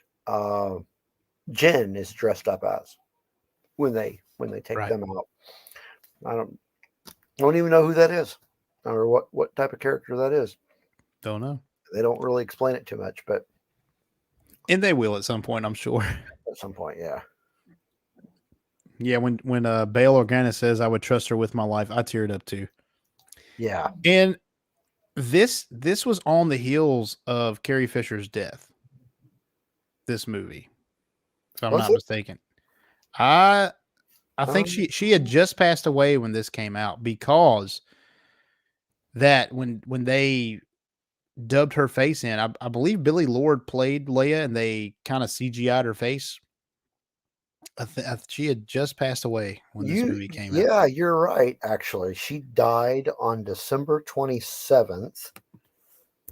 Jen is dressed up as when they take them out. I don't even know who that is or what type of character that is. Don't know. They don't really explain it too much, and they will at some point, I'm sure. At some point, yeah. Yeah, when Bail Organa says I would trust her with my life, I teared up too. Yeah. And this was on the heels of Carrie Fisher's death. this movie, if I'm Was not it? mistaken. I think Um, she had just passed away when this came out, because that when they dubbed her face in, I believe Billy Lord played Leia, and they kind of CGI'd her face. She had just passed away when this movie came out. yeah, you're right. Actually, she died on December 27th,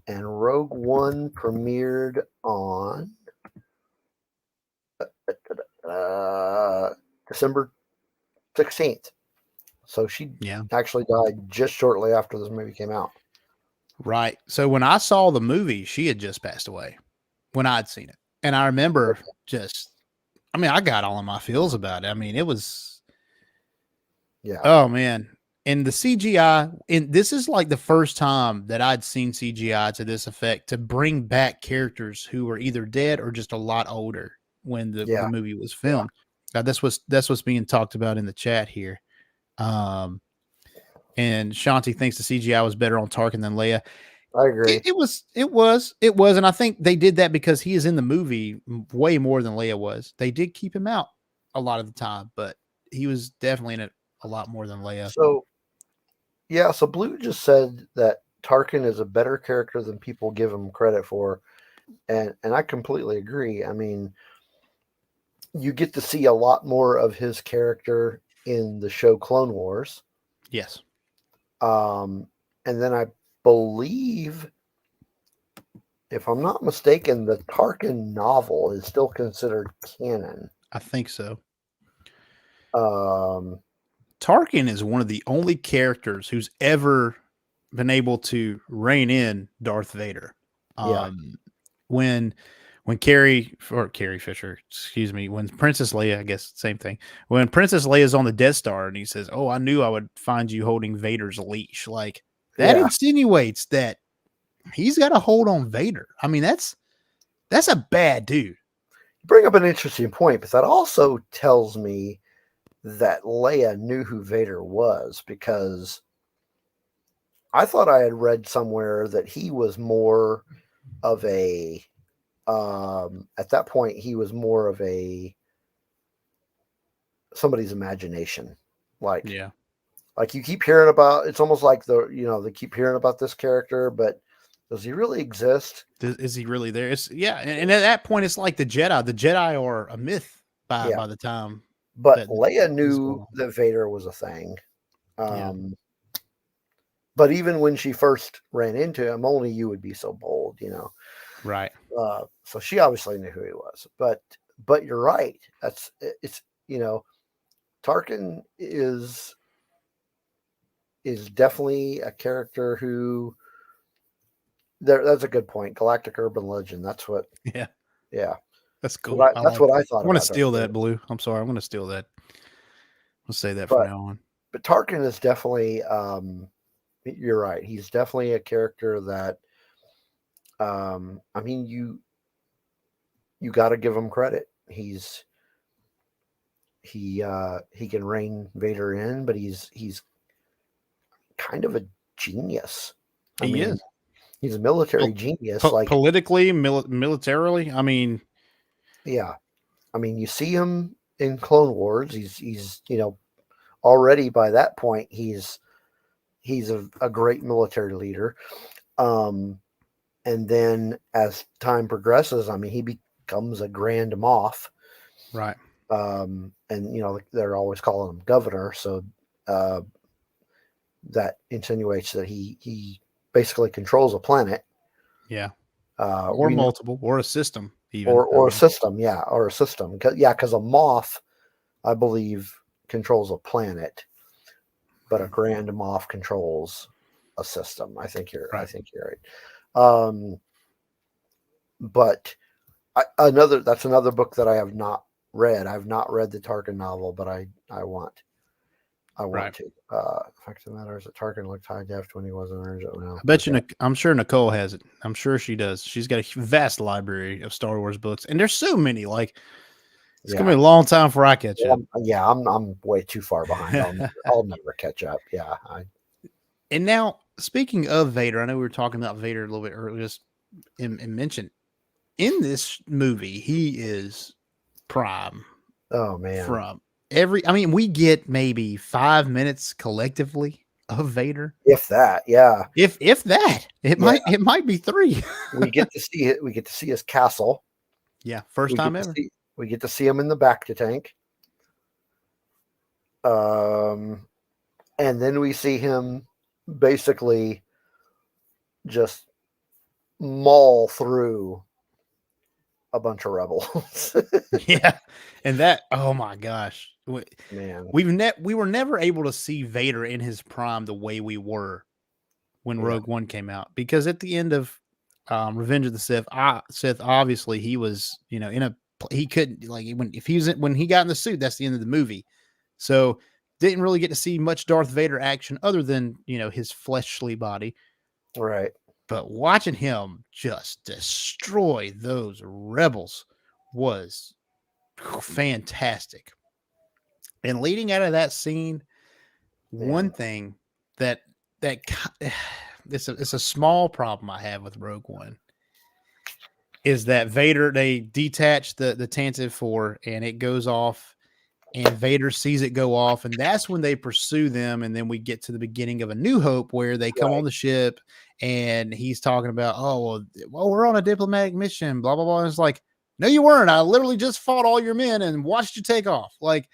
and Rogue One premiered on December 16th. So she Yeah. actually died just shortly after this movie came out. Right. So when I saw the movie, she had just passed away when I'd seen it. And I remember I got all in my feels about it. I mean, it was, Yeah. oh man. And the CGI, and this is like the first time that I'd seen CGI to this effect, to bring back characters who were either dead or just a lot older when the Yeah. movie was filmed. That's what's being talked about in the chat here. And Shanti thinks the CGI was better on Tarkin than Leia. I agree. It was, and I think they did that because he is in the movie way more than Leia was. They did keep him out a lot of the time, but he was definitely in it a lot more than Leia. So, yeah, so Blue just said that Tarkin is a better character than people give him credit for, and I completely agree. I mean, you get to see a lot more of his character in the show Clone Wars. Yes. And then I believe, if I'm not mistaken, the Tarkin novel is still considered canon. I think so. Um, Tarkin is one of the only characters who's ever been able to rein in Darth Vader. Yeah. When Carrie Fisher, excuse me, when Princess Leia, I guess same thing. When Princess Leia is on the Death Star and he says, "Oh, I knew I would find you holding Vader's leash," like that Yeah. insinuates that he's got a hold on Vader. I mean, that's a bad dude. You bring up an interesting point, but that also tells me that Leia knew who Vader was, because I thought I had read somewhere that he was more of a at that point he was more of a somebody's imagination. Like you keep hearing about, it's almost like they keep hearing about this character, but does he really exist? Is he really there? And at that point it's like the Jedi. The Jedi are a myth by the time. But Leia knew that Vader was a thing. But even when she first ran into him, only you would be so bold, Right. So she obviously knew who he was. But you're right. It's Tarkin is definitely a character who that's a good point. Galactic urban legend. That's what. Yeah. That's cool. That's what I thought. I want to steal that, Blue. I'm sorry. I'm going to steal that. We'll say that from now on. But Tarkin is definitely, you're right. He's definitely a character that, I mean, you got to give him credit. He can rein Vader in, but he's kind of a genius. He is. He's a military genius, like politically, militarily. I mean, yeah. I mean, you see him in Clone Wars. He's already by that point he's a great military leader. And then as time progresses, I mean, he becomes a Grand Moff. Right. And they're always calling him governor, so that insinuates that he basically controls a planet. Yeah. Or multiple, or a system, even. Or a system, or a system. Because a Moff, I believe, controls a planet, but a Grand Moff controls a system. I think you're right. But that's another book that I have not read. I've not read the Tarkin novel, but I want to. Fact of the matter is that Tarkin looked high def when he wasn't original. I bet you. I'm sure Nicole has it. I'm sure she does. She's got a vast library of Star Wars books, and there's so many. Like, it's gonna be a long time before I catch up. Yeah, I'm way too far behind. I'll never catch up. Yeah. And now, speaking of Vader, I know we were talking about Vader a little bit earlier, just and mentioned in this movie, he is prime Oh man. from every. I mean, we get maybe 5 minutes collectively of Vader, If that, yeah. if that. It might be 3. We get to see it. We get to see his castle. Yeah, first We time get to ever. we get to see him in the back to tank. And then we see him basically just maul through a bunch of rebels. Yeah, and that. Oh my gosh, Man, we were never able to see Vader in his prime the way we were when Yeah. Rogue One came out, because at the end of Revenge of the Sith, obviously he was, in a he couldn't, like, when he got in the suit, that's the end of the movie. So didn't really get to see much Darth Vader action other than, his fleshly body. right. But watching him just destroy those rebels was fantastic. And leading out of that scene, one Man. thing that it's a small problem I have with Rogue One is that Vader, they detach the Tantive 4 and it goes off, and Vader sees it go off, and that's when they pursue them. And then we get to the beginning of A New Hope where they come on the ship and he's talking about, oh, well, we're on a diplomatic mission, blah, blah, blah. And it's like, no, you weren't. I literally just fought all your men and watched you take off. Like,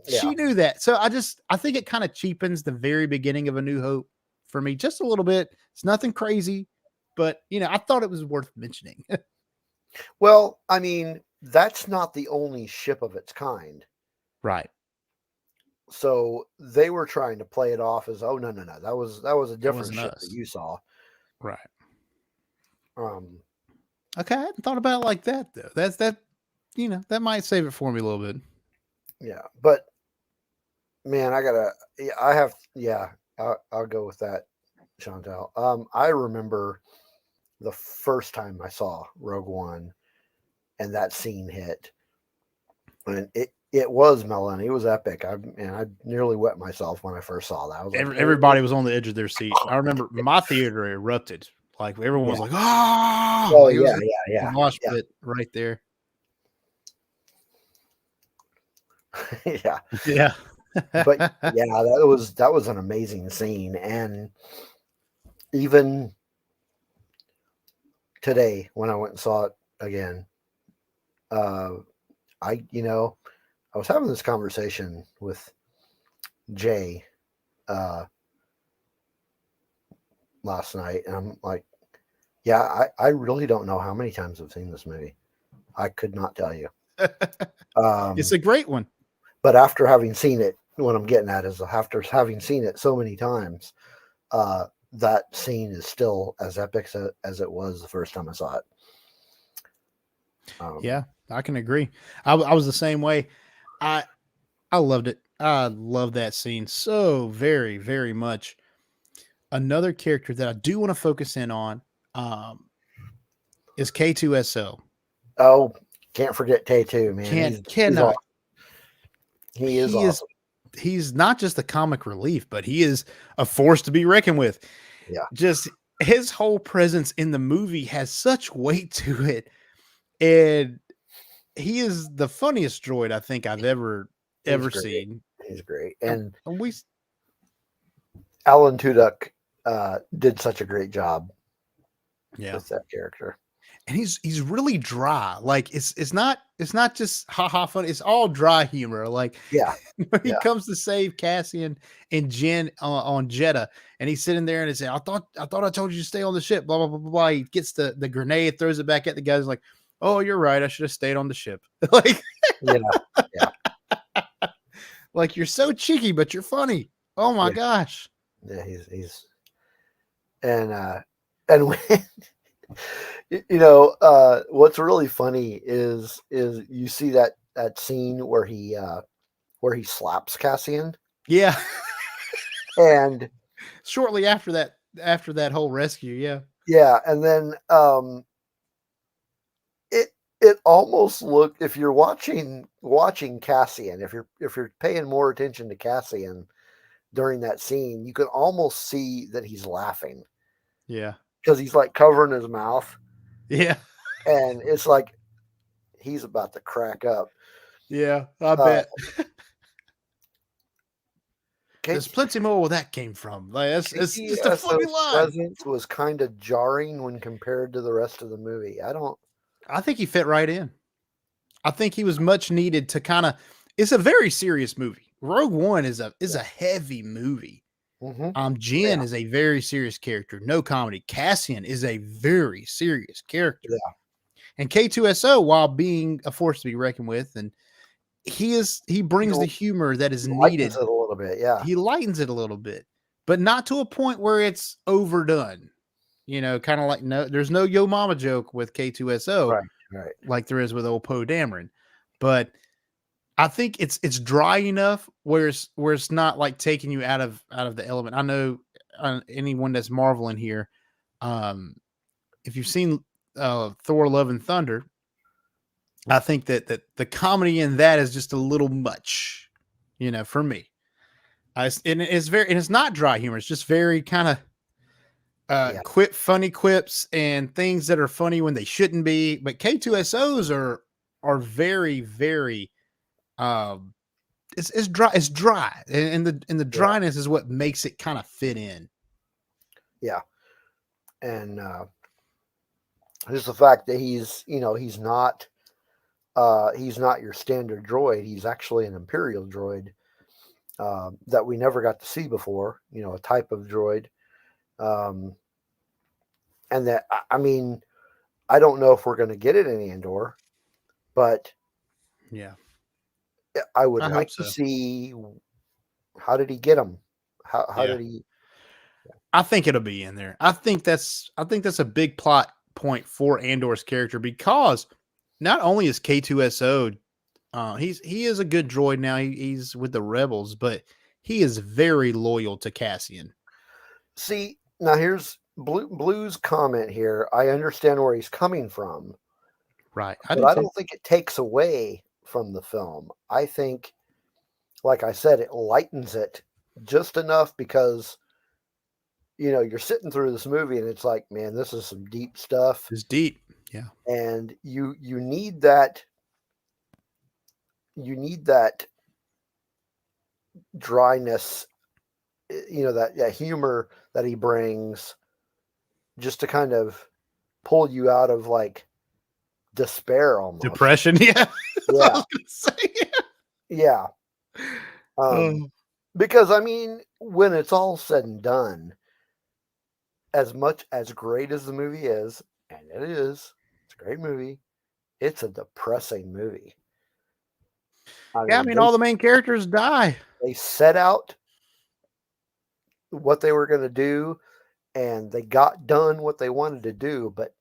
she knew that. So I think it kind of cheapens the very beginning of A New Hope for me just a little bit. It's nothing crazy, but I thought it was worth mentioning. Well, I mean, that's not the only ship of its kind. Right. So they were trying to play it off as, oh no, that was a different wasn't ship us. that you saw. Right. Um, Okay, I hadn't thought about it like that though. That might save it for me a little bit. yeah, but man, I'll go with that, Chantel. I remember the first time I saw Rogue One and that scene hit, and it was Melanie. It was epic. I nearly wet myself when I first saw that. I was like, Everybody was on the edge of their seat. I remember my theater erupted. Like, everyone was like, "Ah!" oh Like, it was yeah, a mosh pit right there. yeah. Yeah. But yeah, that was an amazing scene. And even today when I went and saw it again, I was having this conversation with Jay last night, and I'm like, yeah, I really don't know how many times I've seen this movie. I could not tell you. It's a great one. But after having seen it, what I'm getting at is after having seen it so many times, that scene is still as epic as it was the first time I saw it. Yeah, I can agree. I was the same way. I loved it. I love that scene so very, very much. Another character that I do want to focus in on is K2SO. Oh, can't forget K2, man. Cannot. He is awesome. He's not just a comic relief, but he is a force to be reckoned with. Yeah. Just his whole presence in the movie has such weight to it. And he is the funniest droid I think I've ever seen. He's great. And we Alan Tudyk did such a great job with that character. And he's really dry. Like, it's not just haha fun. It's all dry humor. Like, when he comes to save Cassian and Jen on Jeddah, and he's sitting there and he's saying, I thought I told you to stay on the ship, blah, blah, blah, blah, blah. He gets the grenade, throws it back at the guys, like, oh, you're right. I should have stayed on the ship. Like, like, you're so cheeky, but you're funny. Oh my gosh. Yeah, he's and when what's really funny is you see that scene where he slaps Cassian. Yeah. And shortly after that whole rescue, yeah, and then it almost looked, if you're watching Cassian, if you're paying more attention to Cassian during that scene, you can almost see that he's laughing. Yeah. Because he's like covering his mouth. Yeah. and it's like he's about to crack up. Yeah, I Uh, bet. There's plenty more where that came from. Like, it's just a funny KTSO's line. presence was kind of jarring when compared to the rest of the movie. I think he fit right in. I think he was much needed to kind of. It's a very serious movie. Rogue One is a heavy movie. Mm-hmm. Jin is a very serious character. No comedy. Cassian is a very serious character. Yeah. And K2SO, while being a force to be reckoned with, and he brings the humor that is needed. Lightens it a little bit, yeah. He lightens it a little bit, but not to a point where it's overdone. You know, kind of like there's no Yo Mama joke with K2SO, Right. like there is with old Poe Dameron. But I think it's dry enough where it's not like taking you out of the element. I know anyone that's Marvel in here, if you've seen Thor: Love and Thunder, I think that the comedy in that is just a little much, you know, for me. And it's not dry humor. It's just very kind of funny quips and things that are funny when they shouldn't be. But K2SOs are very, very it's dry. It's dry. And the dryness is what makes it kind of fit in. Yeah. And just the fact that he's not your standard droid. He's actually an Imperial droid that we never got to see before, a type of droid. And that, I mean, I don't know if we're going to get it in Andor, but yeah, I would like to see, how did he get him? How did he? I think it'll be in there. I think that's a big plot point for Andor's character, because not only is K2SO, he is a good droid now. He's with the rebels, but he is very loyal to Cassian. See, now here's Blue's comment here. I understand where he's coming from. Right. But I don't think it takes away from the film. I think, like I said, it lightens it just enough because, you're sitting through this movie and it's like, man, this is some deep stuff. It's deep. Yeah. And you need that. You need that dryness, that humor that he brings, just to kind of pull you out of like despair, almost depression. Yeah. Yeah. Because I mean, when it's all said and done, as much as great as the movie is, and it's a great movie, it's a depressing movie. I mean, all the main characters die. They set out what they were going to do, and they got done what they wanted to do, but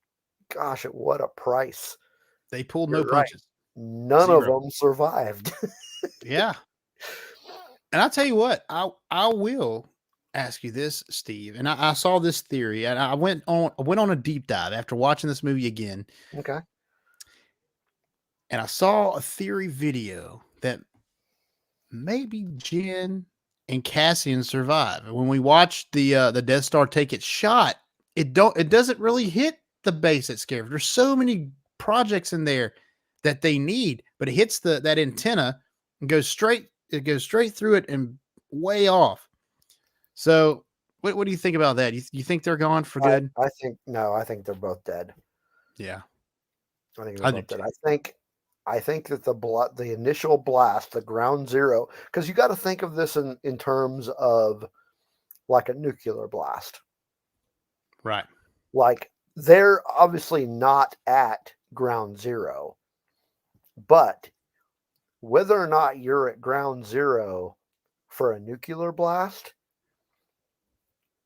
gosh, at what a price. They pulled no punches. None of them survived. Yeah. And I'll tell you what, I will ask you this, Steve. And I saw this theory, and I went on a deep dive after watching this movie again. Okay. And I saw a theory video that maybe Jin and Cassian survive. When we watched the Death Star take its shot, it doesn't really hit the base at Scarif. There's so many projects in there that they need, but it hits that antenna and goes straight through it and way off. So what do you think about that? You think they're gone for good? I think they're both dead. Yeah. I think they're both dead. I think that the initial blast, the ground zero, because you got to think of this in terms of like a nuclear blast. Right. Like, they're obviously not at ground zero, but whether or not you're at ground zero for a nuclear blast,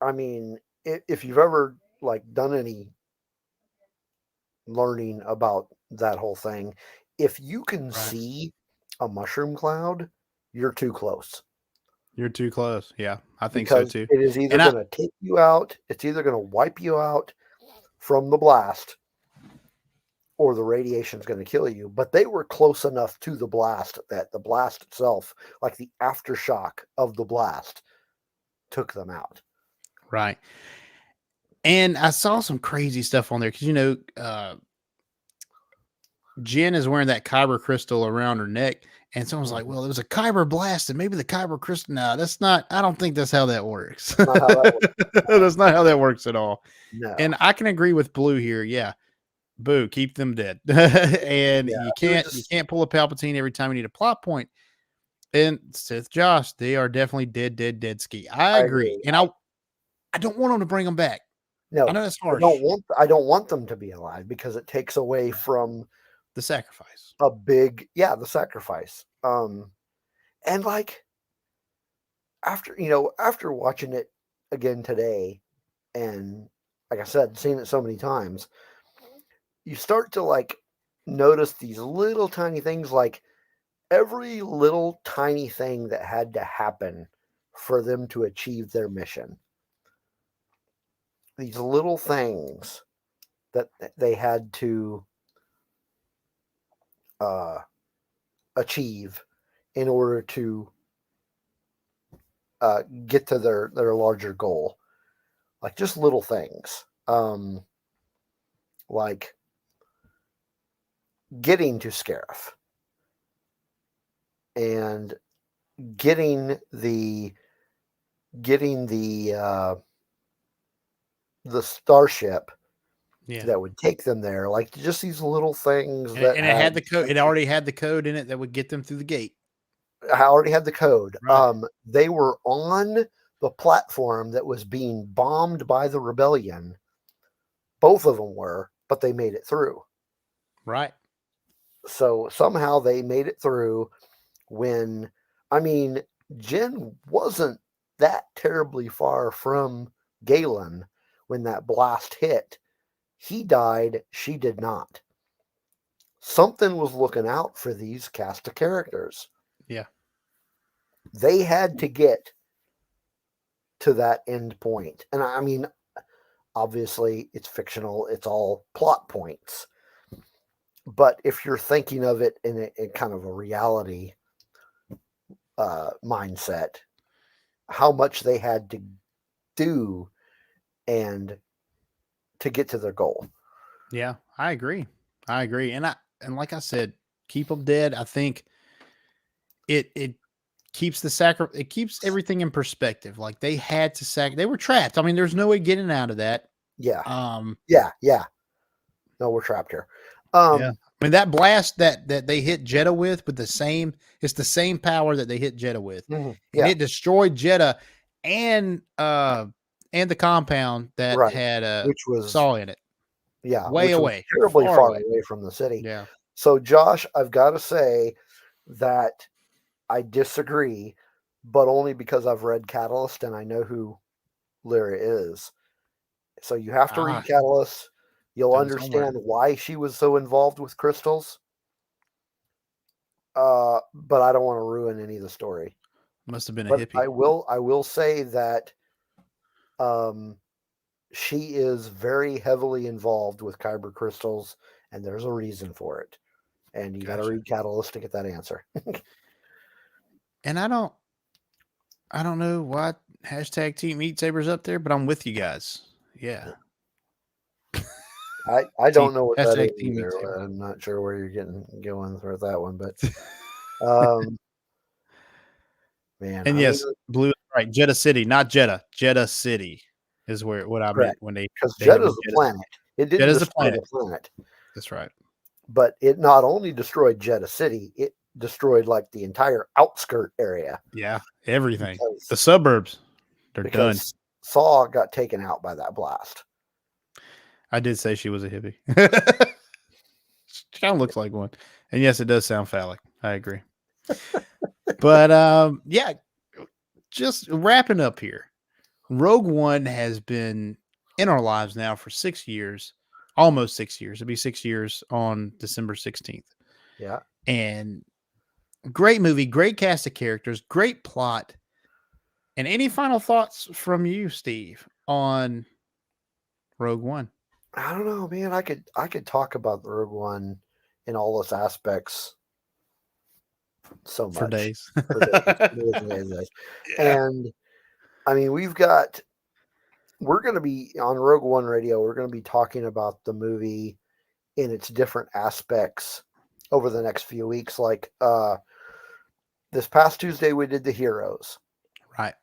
I mean, if you've ever like done any learning about that whole thing, if you can see a mushroom cloud, you're too close. You're too close. Yeah, I think so too. It is either going to take you out, it's either going to wipe you out from the blast, or the radiation is going to kill you. But they were close enough to the blast that the blast itself, like the aftershock of the blast, took them out. Right. And I saw some crazy stuff on there because Jen is wearing that kyber crystal around her neck, and someone's like, "Well, it was a kyber blast, and maybe the kyber crystal." No, that's not. I don't think that's how that works. Not how that works. That's not how that works at all. No. And I can agree with Blue here. Yeah, Boo, keep them dead. And Yeah, you it was can't just- pull a Palpatine every time you need a plot point. And Sith Josh, they are definitely dead ski. I agree. And I don't want them to bring them back. No, I know that's I harsh. don't want them to be alive because it takes away from The sacrifice. the sacrifice. And like after watching it again today, and like I said, seeing it so many times, you start to like notice these little tiny things, like every little tiny thing that had to happen for them to achieve their mission. These little things that they had to achieve in order to get to their larger goal. Like just little things. Like getting to Scarif and getting the starship that would take them there, like just these little things and it had the code. It already had the code in it that would get them through the gate. I already had the code. Right. They were on the platform that was being bombed by the rebellion. Both of them were, but they made it through. Right. So somehow they made it through when, I mean, Jen wasn't that terribly far from Galen when that blast hit. He died. She did not. Something was looking out for these cast of characters. Yeah. They had to get to that end point. And I mean, obviously it's fictional. It's all plot points. But if you're thinking of it in kind of a reality mindset, how much they had to do and to get to their goal. Yeah, I agree. And like I said, keep them dead. I think it keeps it keeps everything in perspective. Like they had to they were trapped. I mean, there's no way getting out of that. Yeah. Yeah. No, we're trapped here. Yeah. I mean, that blast that they hit Jeddah with it's the same power that they hit Jeddah with. Yeah. And it destroyed Jeddah and the compound that had which was Saw in it. Yeah. Way away. Terribly far away from the city. Yeah. So Josh, I've got to say that I disagree, but only because I've read Catalyst and I know who Lyra is. So you have to read Catalyst. You'll understand why she was so involved with crystals. But I don't want to ruin any of the story. Must have been a hippie. I will say that she is very heavily involved with kyber crystals, and there's a reason for it. And you got to read Catalyst to get that answer. And I don't know why hashtag Team Meat Sabers up there, but I'm with you guys. Yeah. I don't know what that is Team either. I'm not sure where you're going with that one, but man. And yes, Blue, right? Jeddah City, not Jeddah. Jeddah City is what I meant when because Jeddah's a planet. It didn't destroy the planet. That's right. But it not only destroyed Jeddah City, it destroyed like the entire outskirt area. Yeah, everything. The suburbs, they're done. Saw got taken out by that blast. I did say she was a hippie. She kind of looks like one. And yes, it does sound phallic. I agree. But yeah, just wrapping up here. Rogue One has been in our lives now for 6 years, almost 6 years. It'll be 6 years on December 16th. Yeah. And great movie, great cast of characters, great plot. And any final thoughts from you, Steve, on Rogue One? I don't know, man. I could talk about the Rogue One in all its aspects so much. For days. Days. And I mean, we're going to be on Rogue One Radio. We're going to be talking about the movie in its different aspects over the next few weeks. Like this past Tuesday, we did the Heroes. Right.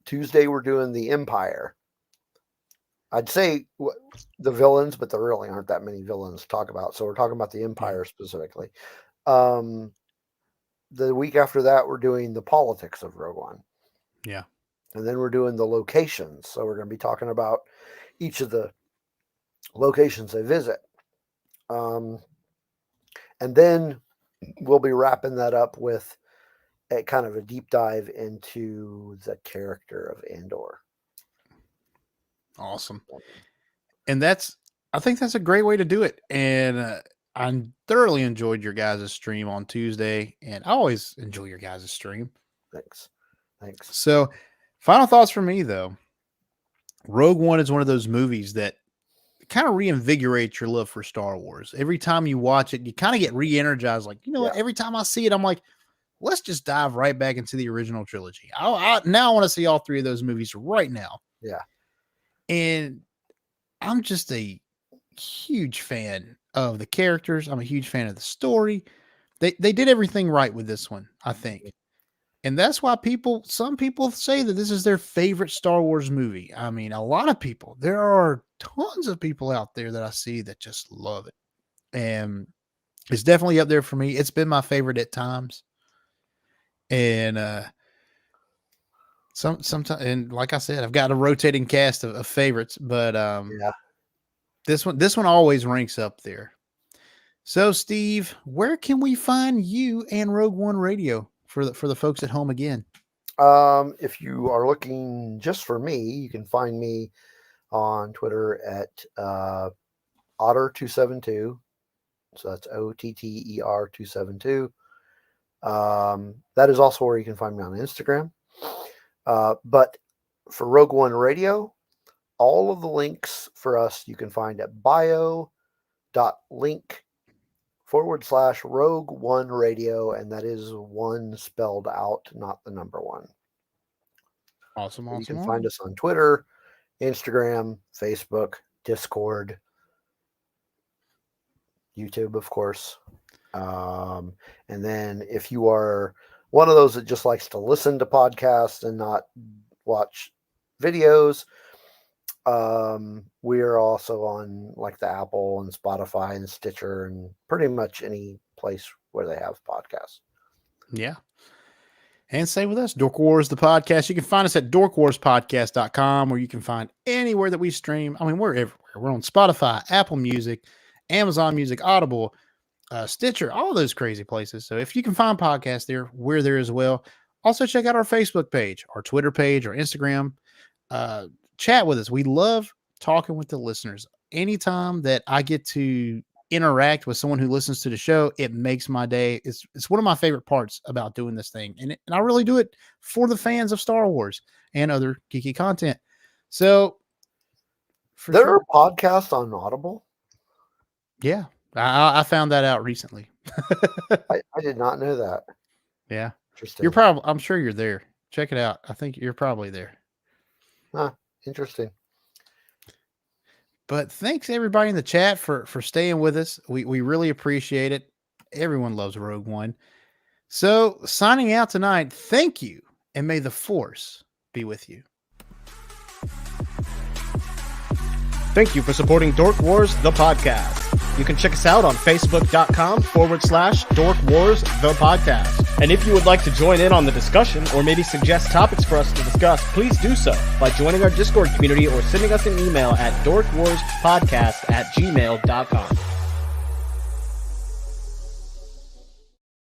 Tuesday, we're doing the Empire. I'd say the villains, but there really aren't that many villains to talk about. So we're talking about the Empire specifically. The week after that, we're doing the politics of Rogue One. Yeah. And then we're doing the locations. So we're going to be talking about each of the locations they visit. And then we'll be wrapping that up with a kind of a deep dive into the character of Andor. Awesome. And I think that's a great way to do it. And I thoroughly enjoyed your guys' stream on Tuesday, and I always enjoy your guys' stream. Thanks. So, final thoughts for me, though. Rogue One is one of those movies that kind of reinvigorates your love for Star Wars. Every time you watch it, you kind of get re-energized. Like, what? Every time I see it, I'm like, let's just dive right back into the original trilogy. Now I want to see all three of those movies right now. Yeah. And I'm just a huge fan of the characters. I'm a huge fan of the story. They did everything right with this one, I think. And that's why some people say that this is their favorite Star Wars movie. I mean, a lot of people, there are tons of people out there that I see that just love it. And it's definitely up there for me. It's been my favorite at times. And sometimes, and like I said, I've got a rotating cast of favorites, but this one always ranks up there. So, Steve, where can we find you and Rogue One Radio for the folks at home again? If you are looking just for me, you can find me on Twitter at Otter272. So that's OTTER 272. That is also where you can find me on Instagram. But for Rogue One Radio, all of the links for us you can find at bio.link/Rogue One Radio, and that is one spelled out, not the number one. Awesome. You can find us on Twitter, Instagram, Facebook, Discord, YouTube, of course. And then if you are one of those that just likes to listen to podcasts and not watch videos, we are also on like the Apple and Spotify and Stitcher and pretty much any place where they have podcasts. Yeah. And same with us, Dork Wars, the podcast. You can find us at dorkwarspodcast.com, where you can find anywhere that we stream. I mean, we're everywhere. We're on Spotify, Apple Music, Amazon Music, Audible, Stitcher, all those crazy places. So if you can find podcasts there, we're there as well. Also, check out our Facebook page, our Twitter page, our Instagram. Chat with us. We love talking with the listeners. Anytime that I get to interact with someone who listens to the show, it makes my day. It's one of my favorite parts about doing this thing. And I really do it for the fans of Star Wars and other geeky content. So there are podcasts on Audible. Yeah. I found that out recently. I did not know that. Yeah. Interesting. I'm sure you're there. Check it out. I think you're probably there. Huh. Interesting. But thanks everybody in the chat for staying with us. We really appreciate it. Everyone loves Rogue One. So signing out tonight, thank you, and may the Force be with you. Thank you for supporting Dork Wars, the podcast. You can check us out on Facebook.com/Dork Wars, the podcast. And if you would like to join in on the discussion or maybe suggest topics for us to discuss, please do so by joining our Discord community or sending us an email at dorkwarspodcast@gmail.com.